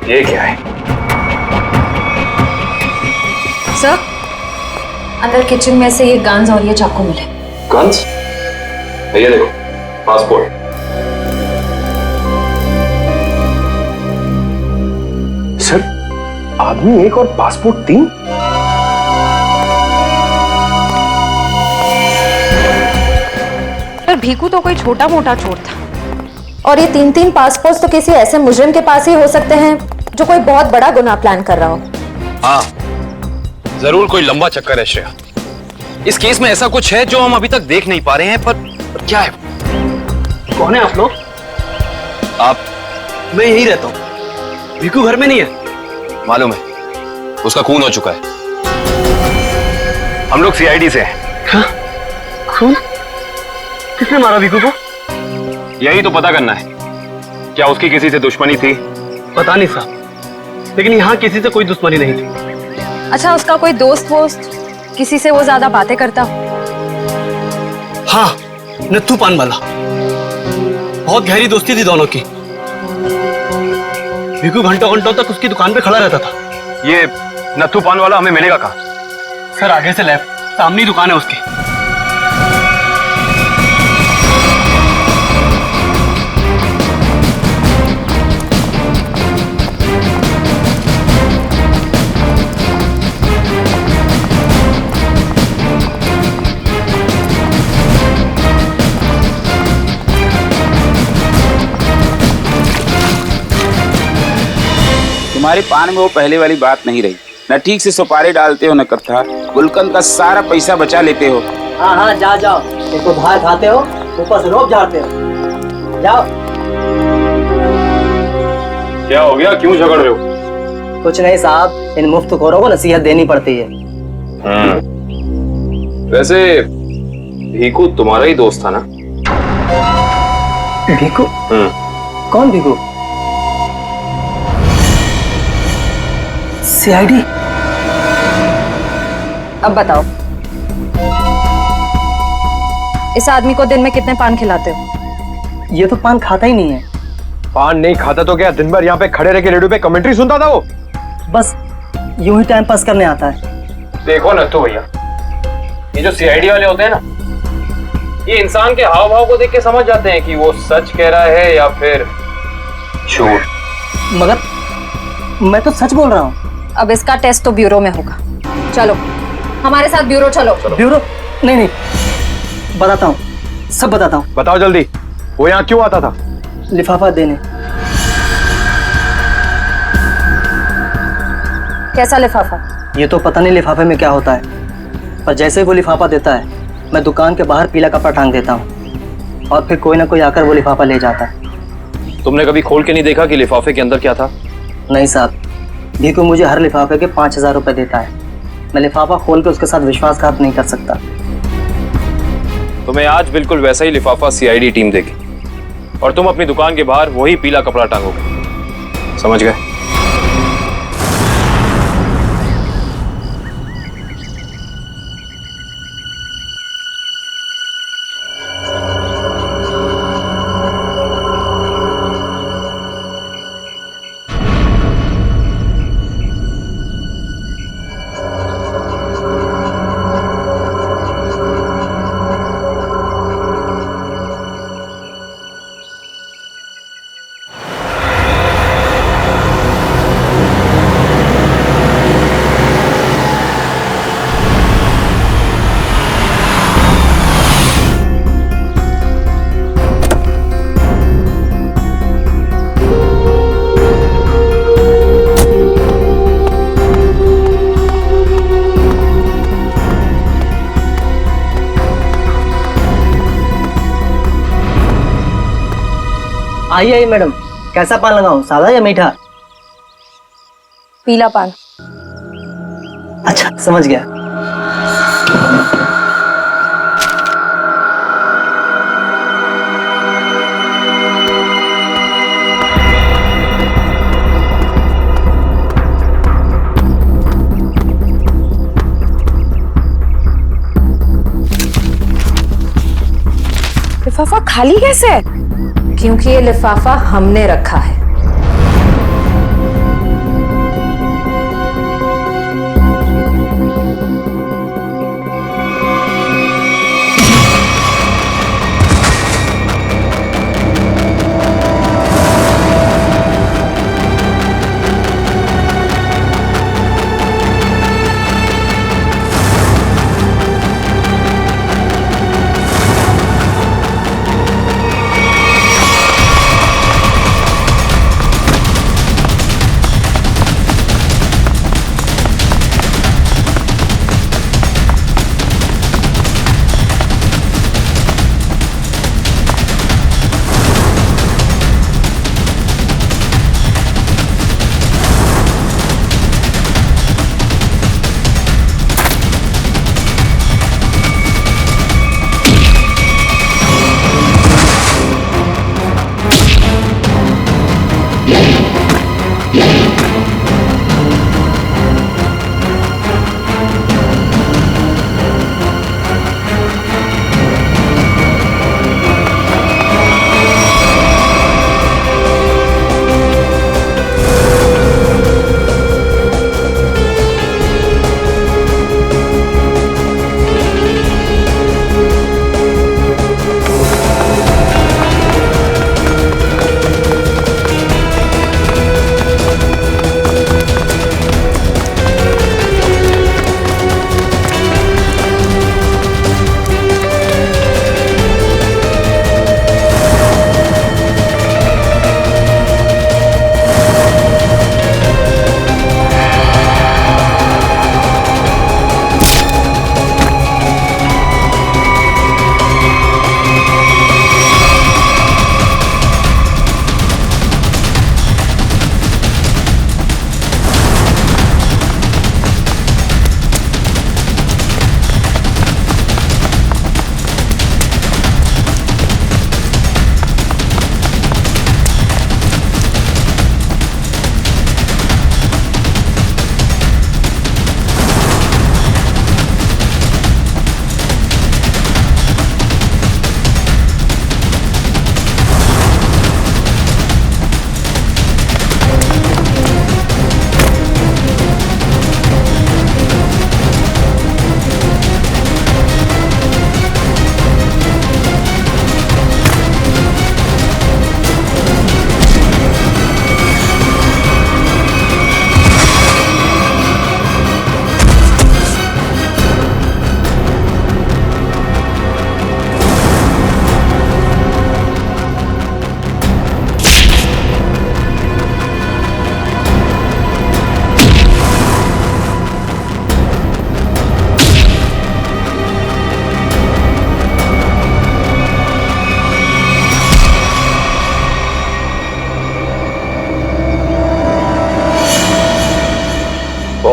ये क्या है? सर, अंदर किचन में से ये गन्स और ये चाकू मिले। गन्स? ये देखो, पासपोर्ट। सर, आदमी एक और पासपोर्ट 3? पर भीखू तो कोई छोटा मोटा चोर था, और ये 3-3 पासपोर्ट तो किसी ऐसे मुजरिम के पास ही हो सकते हैं जो कोई बहुत बड़ा गुनाह प्लान कर रहा हो। हाँ, जरूर कोई लंबा चक्कर है श्रेया। इस केस में ऐसा कुछ है जो हम अभी तक देख नहीं पा रहे हैं, पर क्या है? कौन है आप लोग? आप? मैं यहीं रहता हूँ। भीखू घर में नहीं है? मालूम है, उसका खून हो चुका है। हम लोग सीआईडी से हैं। खून? किसने मारा भिकू को? यही तो पता करना है। क्या उसकी किसी से दुश्मनी थी? पता नहीं साहब, लेकिन यहाँ किसी से कोई दुश्मनी नहीं थी। अच्छा, उसका कोई दोस्त वोस्त, किसी से वो ज्यादा बातें करता? हाँ, नत्थू पान वाला। बहुत गहरी दोस्ती थी दोनों की। भिकू घंटों घंटों तक उसकी दुकान पे खड़ा रहता था। ये नत्थू पान वाला हमें मिलेगा कहाँ? सर आगे से लेफ्ट, सामने ही दुकान है उसकी। तुम्हारे पान में वो पहले वाली बात नहीं रही। न ठीक से सुपारी डालते हो न कत्था। गुलकंद का सारा पैसा बचा लेते हो। हाँ हाँ, जाओ। एक तो बाहर खाते हो, ऊपर से रोब झाड़ते हो। जाओ। क्या हो गया, क्यों झगड़ रहे हो? कुछ नहीं साहब, इन मुफ्तखोरों को नसीहत देनी पड़ती है। वैसे भीकू तुम्हारा ही दोस्त था ना? भीकू? कौन भीकू? सीआईडी? अब बताओ, इस आदमी को दिन में कितने पान खिलाते हो? ये तो पान खाता ही नहीं है। पान नहीं खाता तो क्या दिन भर यहाँ पे खड़े रह के रेडियो पे कमेंट्री सुनता था वो? बस यूं ही टाइम पास करने आता है। देखो नत्थू भैया, ये जो सीआईडी वाले होते हैं ना, ये इंसान के हाव भाव को देख के समझ जाते हैं कि वो सच कह रहा है या फिर झूठ। मगर मैं तो सच बोल रहा हूँ। अब इसका टेस्ट तो ब्यूरो में होगा। चलो हमारे साथ ब्यूरो चलो। ब्यूरो? नहीं, बताता हूँ, सब बताता हूँ। बताओ जल्दी, वो यहाँ क्यों आता था? लिफाफा देने। कैसा लिफाफा? ये तो पता नहीं लिफाफे में क्या होता है, पर जैसे ही वो लिफाफा देता है, मैं दुकान के बाहर पीला कपड़ा टांग देता हूँ और फिर कोई ना कोई आकर वो लिफाफा ले जाता है। तुमने कभी खोल के नहीं देखा कि लिफाफे के अंदर क्या था? नहीं साहब, भीकू मुझे हर लिफाफे के 5000 रुपए देता है। मैं लिफाफा खोल के उसके साथ विश्वासघात नहीं कर सकता। तुम्हें आज बिल्कुल वैसा ही लिफाफा सीआईडी टीम देगी और तुम अपनी दुकान के बाहर वही पीला कपड़ा टांगोगे। समझ गए? आइए मैडम, कैसा पान लगाऊं, सादा या मीठा? पीला पान। अच्छा, समझ गया। लिफाफा खाली कैसे? क्योंकि ये लिफाफा हमने रखा है।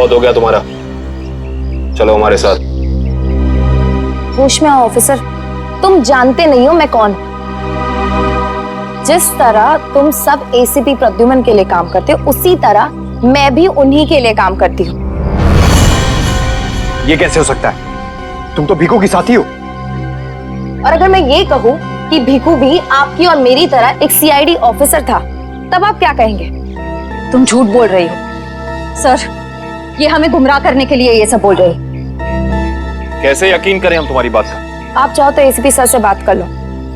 बहुत हो गया तुम्हारा, चलो हमारे साथ। होश में आओ ऑफिसर, तुम जानते नहीं हो मैं कौन। जिस तरह तुम सब एसीपी प्रद्युमन के लिए काम करते हो, उसी तरह मैं भी उन्हीं के लिए काम करती हूँ। ये कैसे हो सकता है? तुम तो भीखू की साथी हो। और अगर मैं ये कहूँ कि भीखू भी आपकी और मेरी तरह एक सीआईडी ऑफिसर था, तब आप क्या कहेंगे? तुम झूठ बोल रही हो सर, ये हमें गुमराह करने के लिए ये सब बोल रही। कैसे यकीन करें हम तुम्हारी बात का? आप चाहो तो एसीपी सर से बात कर लो,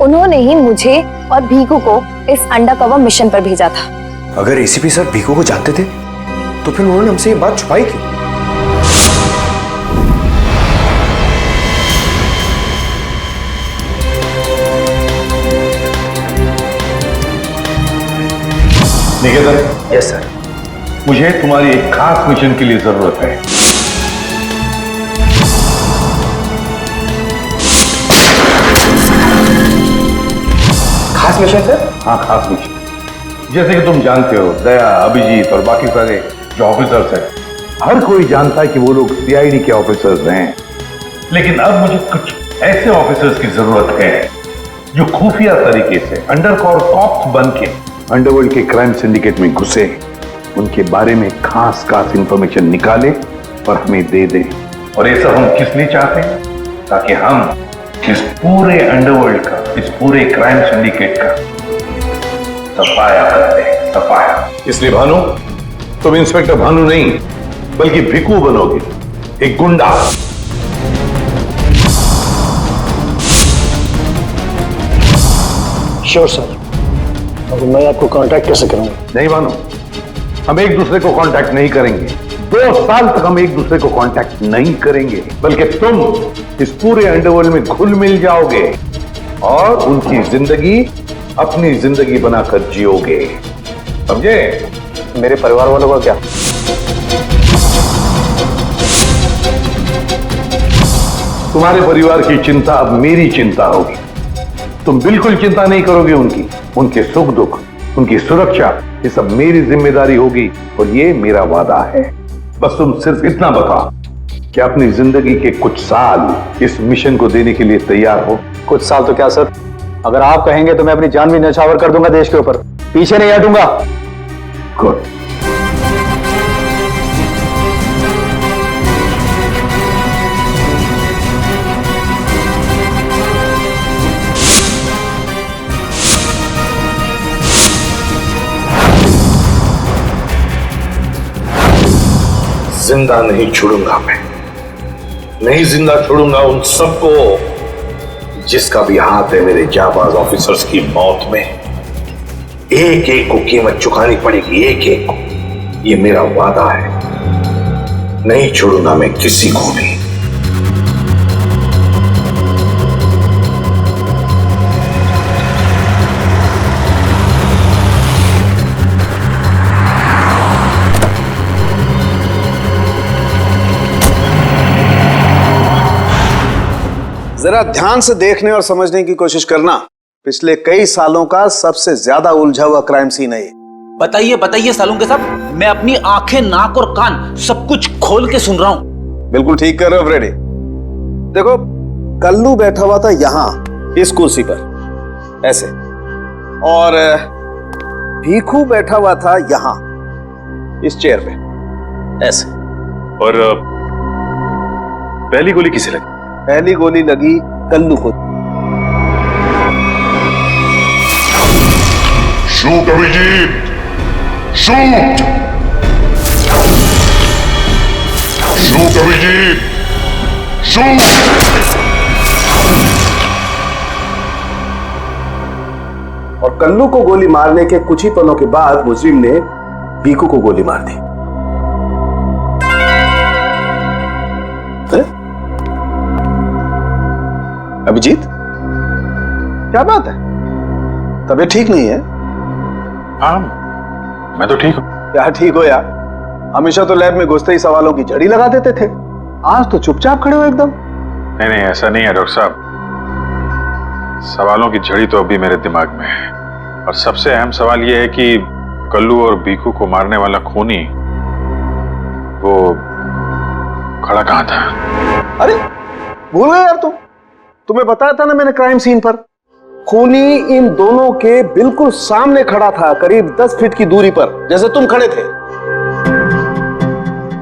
उन्होंने ही मुझे और भीखू को इस अंडरकवर मिशन पर भेजा था। अगर एसीपी सर भीखू को जानते थे तो फिर उन्होंने हमसे ये बात छुपाई क्यों? निकेतन। Yes sir. मुझे तुम्हारी एक खास मिशन के लिए जरूरत है। खास मिशन सर? हाँ, खास मिशन। जैसे कि तुम जानते हो, दया, अभिजीत और बाकी सारे जो ऑफिसर्स हैं, हर कोई जानता है कि वो लोग सीआईडी के ऑफिसर्स हैं। लेकिन अब मुझे कुछ ऐसे ऑफिसर्स की जरूरत है जो खुफिया तरीके से अंडरकवर कॉप्स बन के अंडरवर्ल्ड के क्राइम सिंडिकेट में घुसे, उनके बारे में खास इंफॉर्मेशन निकाले और हमें दे दे। और ये सब हम किस लिए चाहते हैं? ताकि हम इस पूरे अंडरवर्ल्ड का, इस पूरे क्राइम सिंडिकेट का सफाया करते हैं, सफाया। इसलिए भानु, तुम इंस्पेक्टर भानु नहीं बल्कि भिकू बनोगे, एक गुंडा। Sure sir. अब मैं आपको कांटेक्ट कैसे करूंगा? नहीं भानु, हम एक दूसरे को कांटेक्ट नहीं करेंगे। 2 साल तक हम एक दूसरे को कांटेक्ट नहीं करेंगे, बल्कि तुम इस पूरे अंडरवर्ल्ड में घुल मिल जाओगे और उनकी जिंदगी अपनी जिंदगी बनाकर जियोगे, समझे? मेरे परिवार वालों का क्या? तुम्हारे परिवार की चिंता अब मेरी चिंता होगी। तुम बिल्कुल चिंता नहीं करोगे उनके सुख दुख, उनकी सुरक्षा, ये सब मेरी जिम्मेदारी होगी और ये मेरा वादा है। बस तुम सिर्फ इतना बताओ कि अपनी जिंदगी के कुछ साल इस मिशन को देने के लिए तैयार हो। कुछ साल तो क्या सर, अगर आप कहेंगे तो मैं अपनी जान भी न्यौछावर कर दूंगा देश के ऊपर, पीछे नहीं हटूंगा। गुड। जिंदा नहीं छोड़ूंगा मैं, नहीं जिंदा छोड़ूंगा उन सबको जिसका भी हाथ है मेरे जाबाज ऑफिसर्स की मौत में। एक एक को कीमत चुकानी पड़ेगी, एक एक को। ये मेरा वादा है, नहीं छोड़ूंगा मैं किसी को भी। जरा ध्यान से देखने और समझने की कोशिश करना। पिछले कई सालों का सबसे ज्यादा उलझा हुआ क्राइम सीन है ये। बताइए बताइए सालों के साहब, मैं अपनी आंखें, नाक और कान सब कुछ खोल के सुन रहा हूं। बिल्कुल ठीक कर रहे हो फ्रेडी। देखो, कल्लू बैठा हुआ था यहां इस कुर्सी पर ऐसे, और भीखू बैठा हुआ था यहां इस चेयर पे ऐसे। और पहली गोली किसे लगी? पहली गोली लगी कल्लू को। Shoot Abhijeet, shoot! Shoot Abhijeet, shoot! और कल्लू को गोली मारने के कुछ ही पलों के बाद मुजरिम ने भीखू को गोली मार दी। अभिजीत, क्या बात है? तबीयत ठीक नहीं है? हाँ, मैं तो ठीक हूं। क्या ठीक हो यार? हमेशा तो लैब में घुसते ही सवालों की झड़ी लगा देते थे, आज तो चुपचाप खड़े हो एकदम। नहीं नहीं, ऐसा नहीं है डॉक्टर साहब। सवालों की झड़ी तो अभी मेरे दिमाग में है, और सबसे अहम सवाल यह है कि कल्लू और भीखू को मारने वाला खूनी वो खड़ा कहाँ था? अरे भूल गए यार तुम? तुम्हें बताया था ना मैंने क्राइम सीन पर। खूनी इन दोनों के बिल्कुल सामने खड़ा था, करीब 10 फीट की दूरी पर, जैसे तुम खड़े थे।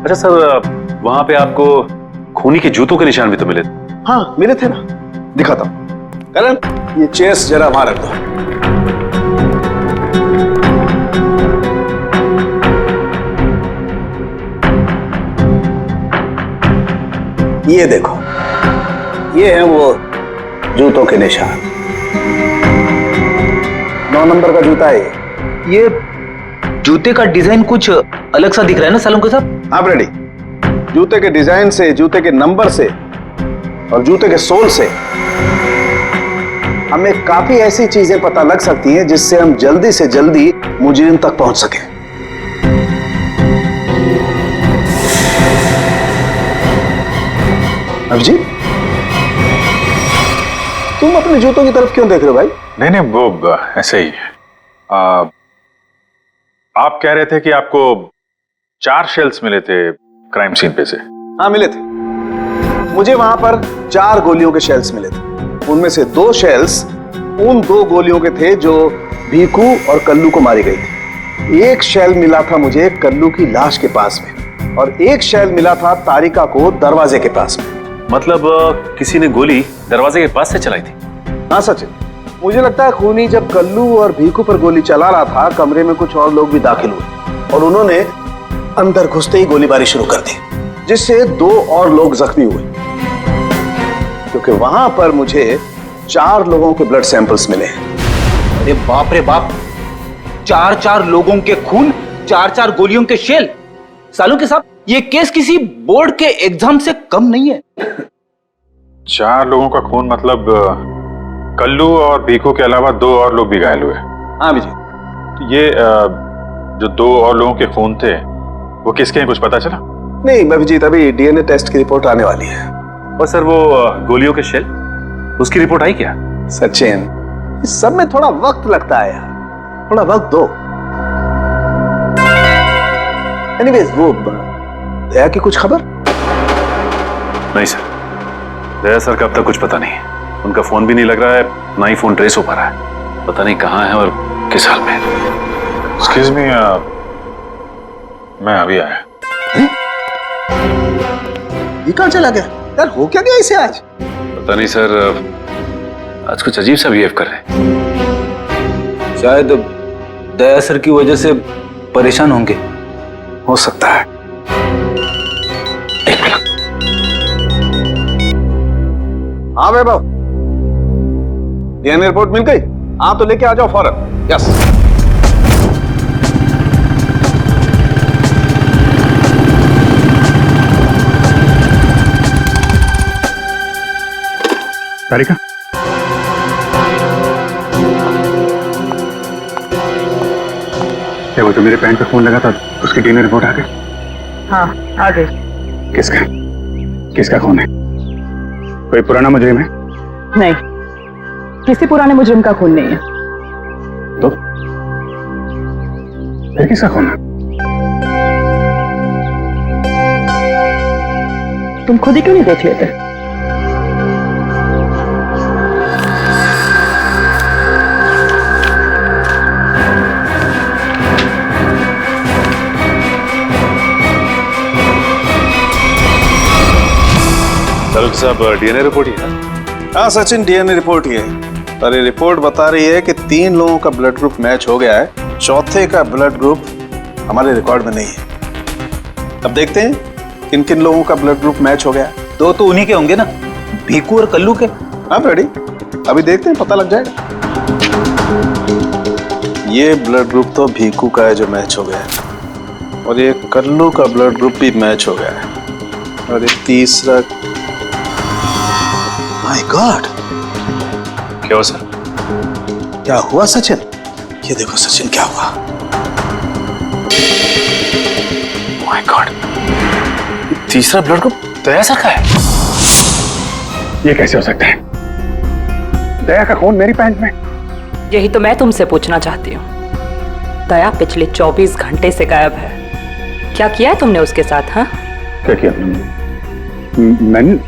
अच्छा सर, वहां पे आपको खूनी के जूतों के निशान भी तो मिले थे? हाँ मिले थे ना, दिखाता हूं। करण, ये चेस जरा वहां रख दो। ये देखो, ये है वो जूतों के निशान। 9 नंबर का जूता है ये जूते का डिजाइन कुछ अलग सा दिख रहा है ना सालुंके साहब? आप रेडी? जूते के डिजाइन से, जूते के नंबर से और जूते के सोल से हमें काफी ऐसी चीजें पता लग सकती हैं जिससे हम जल्दी से जल्दी मुजरिम तक पहुंच सकें। अभिजीत, तुम अपने जूतों की तरफ क्यों देख रहे हो भाई? नहीं वो ऐसे ही। आप कह रहे थे कि आपको 4 शेल्स मिले थे क्राइम सीन पे से? हाँ मिले थे, मुझे वहां पर 4 गोलियों के शेल्स मिले थे। उनमें से 2 शेल्स उन 2 गोलियों के थे जो भीखू और कल्लू को मारी गई थी। एक शेल मिला था मुझे कल्लू की लाश के पास में और एक शेल मिला था तारिका को दरवाजे के पास में। मतलब किसी ने गोली दरवाजे के पास से चलाई थी? हाँ सचिन, मुझे लगता है खूनी जब कल्लू और भीखू पर गोली चला रहा था, कमरे में कुछ और लोग भी दाखिल हुए और उन्होंने अंदर घुसते ही गोलीबारी शुरू कर दी, जिससे 2 और लोग जख्मी हुए। क्योंकि वहां पर मुझे 4 लोगों के ब्लड सैंपल्स मिले। अरे बाप रे बाप, 4 लोगों के खून, 4 गोलियों के शेल। सालुंके साहब, ये केस किसी बोर्ड के एग्जाम से कम नहीं है। 4 लोगों का खून मतलब कल्लू और भीखू के अलावा 2 और लोग भी घायल हुए? हाँ विजय। तो ये जो 2 और लोगों के खून थे वो किसके हैं, कुछ पता चला? नहीं अभिजीत, अभी डीएनए टेस्ट की रिपोर्ट आने वाली है। और सर वो गोलियों के शेल, उसकी रिपोर्ट आई क्या? सचिन, इस सब में थोड़ा वक्त लगता है यार, थोड़ा वक्त दो। एनीवेज, वो दया की कुछ खबर? नहीं सर, दया सर का अब तक कुछ पता नहीं। उनका फोन भी नहीं लग रहा है, ना ही फोन ट्रेस हो पा रहा है। पता नहीं कहाँ है और किस हाल में है। एक्सक्यूज मी, मैं अभी आया। ये कहाँ चला गया यार? हो क्या गया इसे आज? पता नहीं सर, आज कुछ अजीब सा बिहेव कर रहे हैं। शायद दया सर की वजह से परेशान होंगे। हो सकता है। हाँ वैभव, डीएनए रिपोर्ट मिल गई? हाँ तो लेके आ जाओ फौरन। यस। तारिका, क्या वो तो मेरे पैंट पे फोन लगा था, उसकी डीएनए रिपोर्ट आ गई? हाँ आ गई। किसका खून है? कोई पुराना मुजरिम है? नहीं, किसी पुराने मुजरिम का खून नहीं है। तो फिर किसका खून है? तुम खुद ही क्यों नहीं देख लेते? सालुंके साहब, डीएनए रिपोर्ट ही है? हाँ सचिन, डीएनए रिपोर्ट ही है, पर ये रिपोर्ट बता रही है कि 3 लोगों का ब्लड ग्रुप मैच हो गया है, चौथे का ब्लड ग्रुप हमारे रिकॉर्ड में नहीं है। अब देखते हैं किन किन लोगों का ब्लड ग्रुप मैच हो गया। 2 तो उन्हीं के होंगे ना, भीखू और कल्लू के। हाँ रेडी, अभी देखते हैं, पता लग जाएगा। ये ब्लड ग्रुप तो भीखू का है जो मैच हो गया है, और ये कल्लू का ब्लड ग्रुप भी मैच हो गया है, और ये तीसरा। माय गॉड, क्या हुआ सर? क्या हुआ सचिन? ये देखो सचिन, क्या हुआ? माय गॉड, तीसरा ब्लड ग्रुप दया सर का है। ये कैसे हो सकता है? दया का खून मेरी पैंट में? यही तो मैं तुमसे पूछना चाहती हूँ। दया पिछले 24 घंटे से गायब है। क्या किया है तुमने उसके साथ? हाँ, क्या किया तुमने? मैं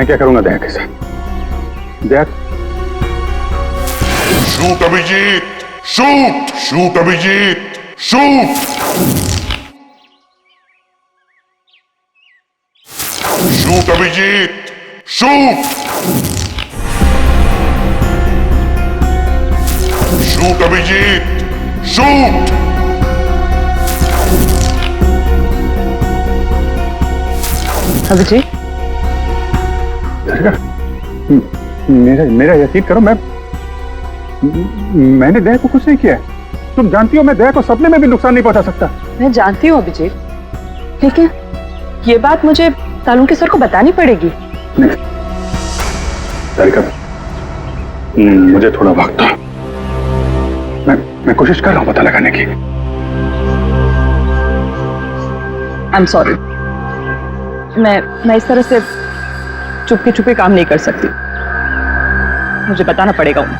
क्या करूंगा दया के साथ? Daya shoot Abhijeet, shoot shoot Abhijeet, shoot shoot Abhijeet, shoot shoot Abhijeet, shoot. Abhijeet, मेरा यकीन करो, मैंने दया को कुछ नहीं किया। तुम जानती हो मैं दया को सपने में भी नुकसान नहीं पहुंचा सकता। मैं जानती हूँ अभिजीत, लेकिन ये बात मुझे सालुंके सर को बतानी पड़ेगी। तारिका, मुझे थोड़ा वक्त दो। मैं कोशिश कर रहा हूं पता लगाने की। आई एम सॉरी, मैं इस तरह से चुपके चुपके काम नहीं कर सकती। मुझे बताना पड़ेगा उन्हें।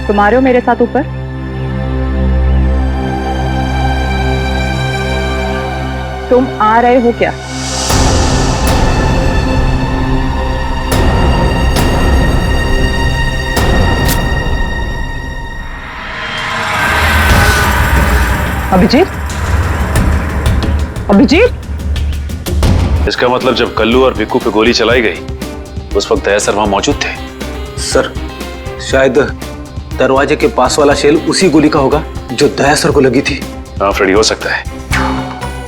तुम आ रहे हो मेरे साथ ऊपर? तुम आ रहे हो क्या? अभिजीत, अभिजीत, इसका मतलब जब कल्लू और भिक्कू पे गोली चलाई गई उस वक्त दया सर वहां मौजूद थे? सर, शायद दरवाजे के पास वाला शेल उसी गोली का होगा जो दया सर को लगी थी। हाँ फ्रेडी, हो सकता है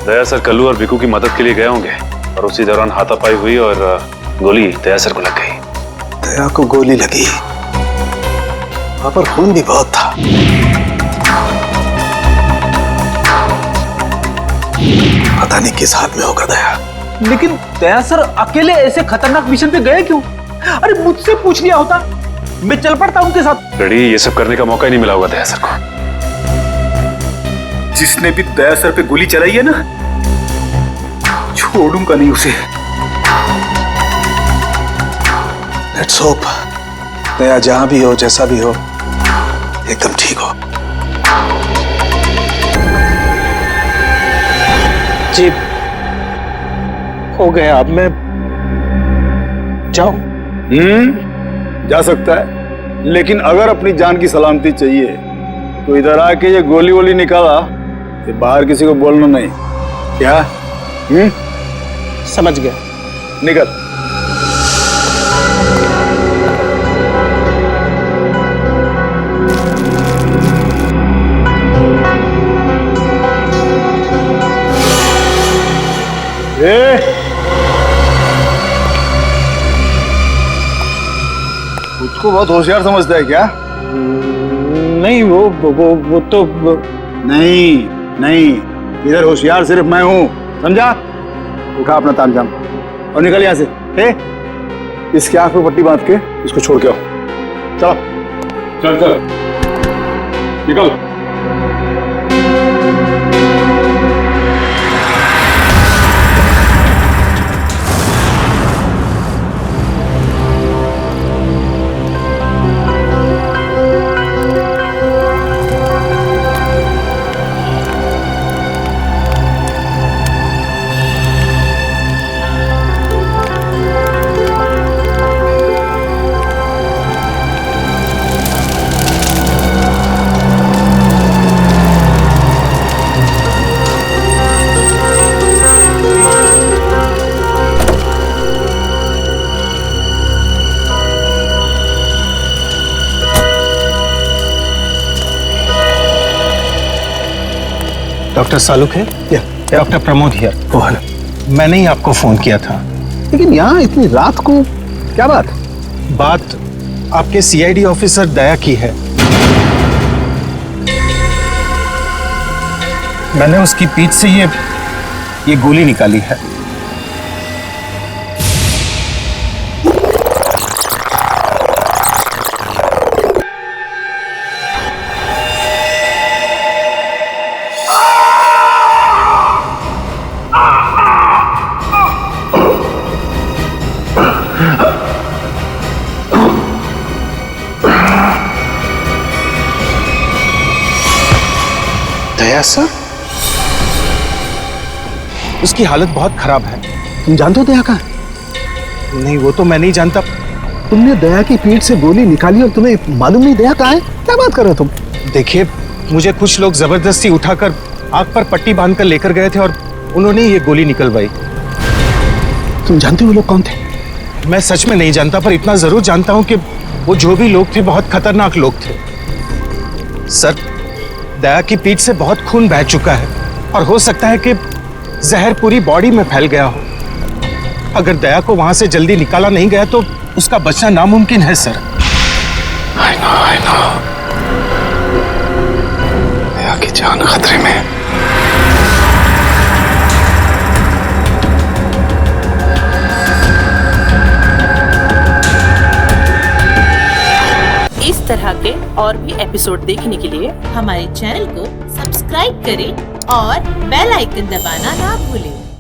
दया सर कल्लू और भिक्कू की मदद के लिए गए होंगे और उसी दौरान हाथापाई हुई और गोली दया सर को लग गई। दया को गोली लगी, वहां पर खून भी बहुत था। पता नहीं किस हाल में होगा दया। लेकिन दया सर अकेले ऐसे खतरनाक मिशन पे गए क्यों? अरे मुझसे पूछ लिया होता, मैं चल पड़ता उनके साथ। फ्रेडी, ये सब करने का मौका ही नहीं मिला होगा दया सर को। जिसने भी दया सर पे गोली चलाई है ना, छोड़ूंगा नहीं उसे। लेट्स होप दया जहां भी हो, जैसा भी हो, एकदम ठीक हो। जी हो गया, अब मैं जाऊं? जा सकता है, लेकिन अगर अपनी जान की सलामती चाहिए तो इधर आके ये गोली वोली निकाला, ये बाहर किसी को बोलना नहीं। क्या? समझ गया। निकल। उसको बहुत होशियार समझता है क्या? नहीं, वो तो नहीं, इधर होशियार सिर्फ मैं हूं, समझा? उठा अपना तामझाम और निकल यहां से। इसके आंख पे पट्टी बांध के इसको छोड़ के आओ। चलो चल निकल। डॉक्टर सालुक है? Doctor Pramod here. मैंने ही आपको फोन किया था। लेकिन यहाँ इतनी रात को क्या बात? बात आपके सीआईडी ऑफिसर दया की है। मैंने उसकी पीठ से ये गोली निकाली है। दया सर? उसकी हालत बहुत खराब है। तुम जानते हो दया कहाँ है? नहीं, वो तो मैं नहीं जानता। तुमने दया की पीठ से गोली निकाली और तुम्हें मालूम नहीं दया कहाँ है? क्या बात कर रहे हो तुम? देखिए, मुझे कुछ लोग जबरदस्ती उठाकर आंख पर पट्टी बांधकर लेकर गए थे और उन्होंने ये गोली निकलवाई। तुम जानते हो वो लोग कौन थे? मैं सच में नहीं जानता, पर इतना जरूर जानता हूं कि वो जो भी लोग थे बहुत खतरनाक लोग थे। सर, दया की पीठ से बहुत खून बह चुका है और हो सकता है कि जहर पूरी बॉडी में फैल गया हो। अगर दया को वहां से जल्दी निकाला नहीं गया तो उसका बचना नामुमकिन है सर। I know। दया की जान खतरे में है। इस तरह के और भी एपिसोड देखने के लिए हमारे चैनल को सब्सक्राइब करें और बेल आइकन दबाना ना भूलें।